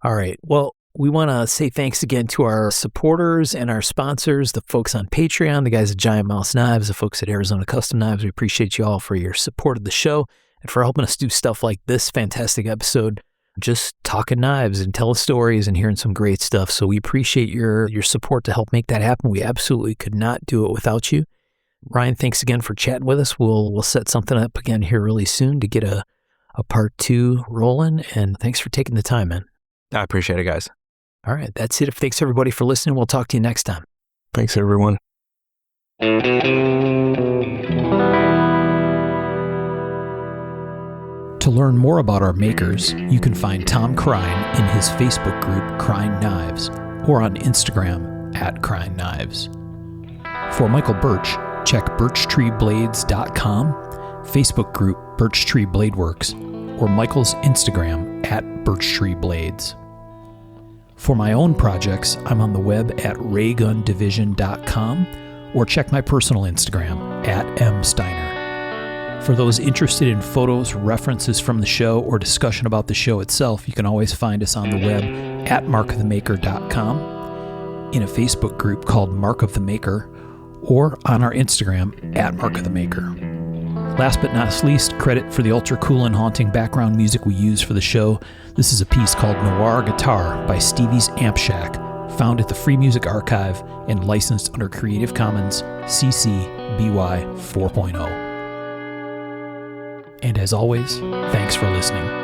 All right. Well, we want to say thanks again to our supporters and our sponsors, the folks on Patreon, the guys at Giant Mouse Knives, the folks at Arizona Custom Knives. We appreciate you all for your support of the show and for helping us do stuff like this fantastic episode, just talking knives and telling stories and hearing some great stuff. So we appreciate your support to help make that happen. We absolutely could not do it without you. Ryan, thanks again for chatting with us. We'll set something up again here really soon to get a part 2 rolling. And thanks for taking the time, man. I appreciate it, guys. All right, that's it. Thanks everybody for listening. We'll talk to you next time. Thanks, everyone. To learn more about our makers, you can find Tom Crine in his Facebook group Crine Knives or on Instagram @Crine Knives. For Michael Birch, check birchtreeblades.com, Facebook group Birch Tree Blade Works, or Michael's Instagram @BirchtreeBlades. For my own projects, I'm on the web at raygundivision.com or check my personal Instagram @msteiner. For those interested in photos, references from the show, or discussion about the show itself, you can always find us on the web at markofthemaker.com, in a Facebook group called Mark of the Maker, or on our Instagram @markofthemaker. Last but not least, credit for the ultra cool and haunting background music we use for the show. This is a piece called Noir Guitar by Stevie's Amp Shack, found at the Free Music Archive and licensed under Creative Commons CC BY 4.0. And as always, thanks for listening.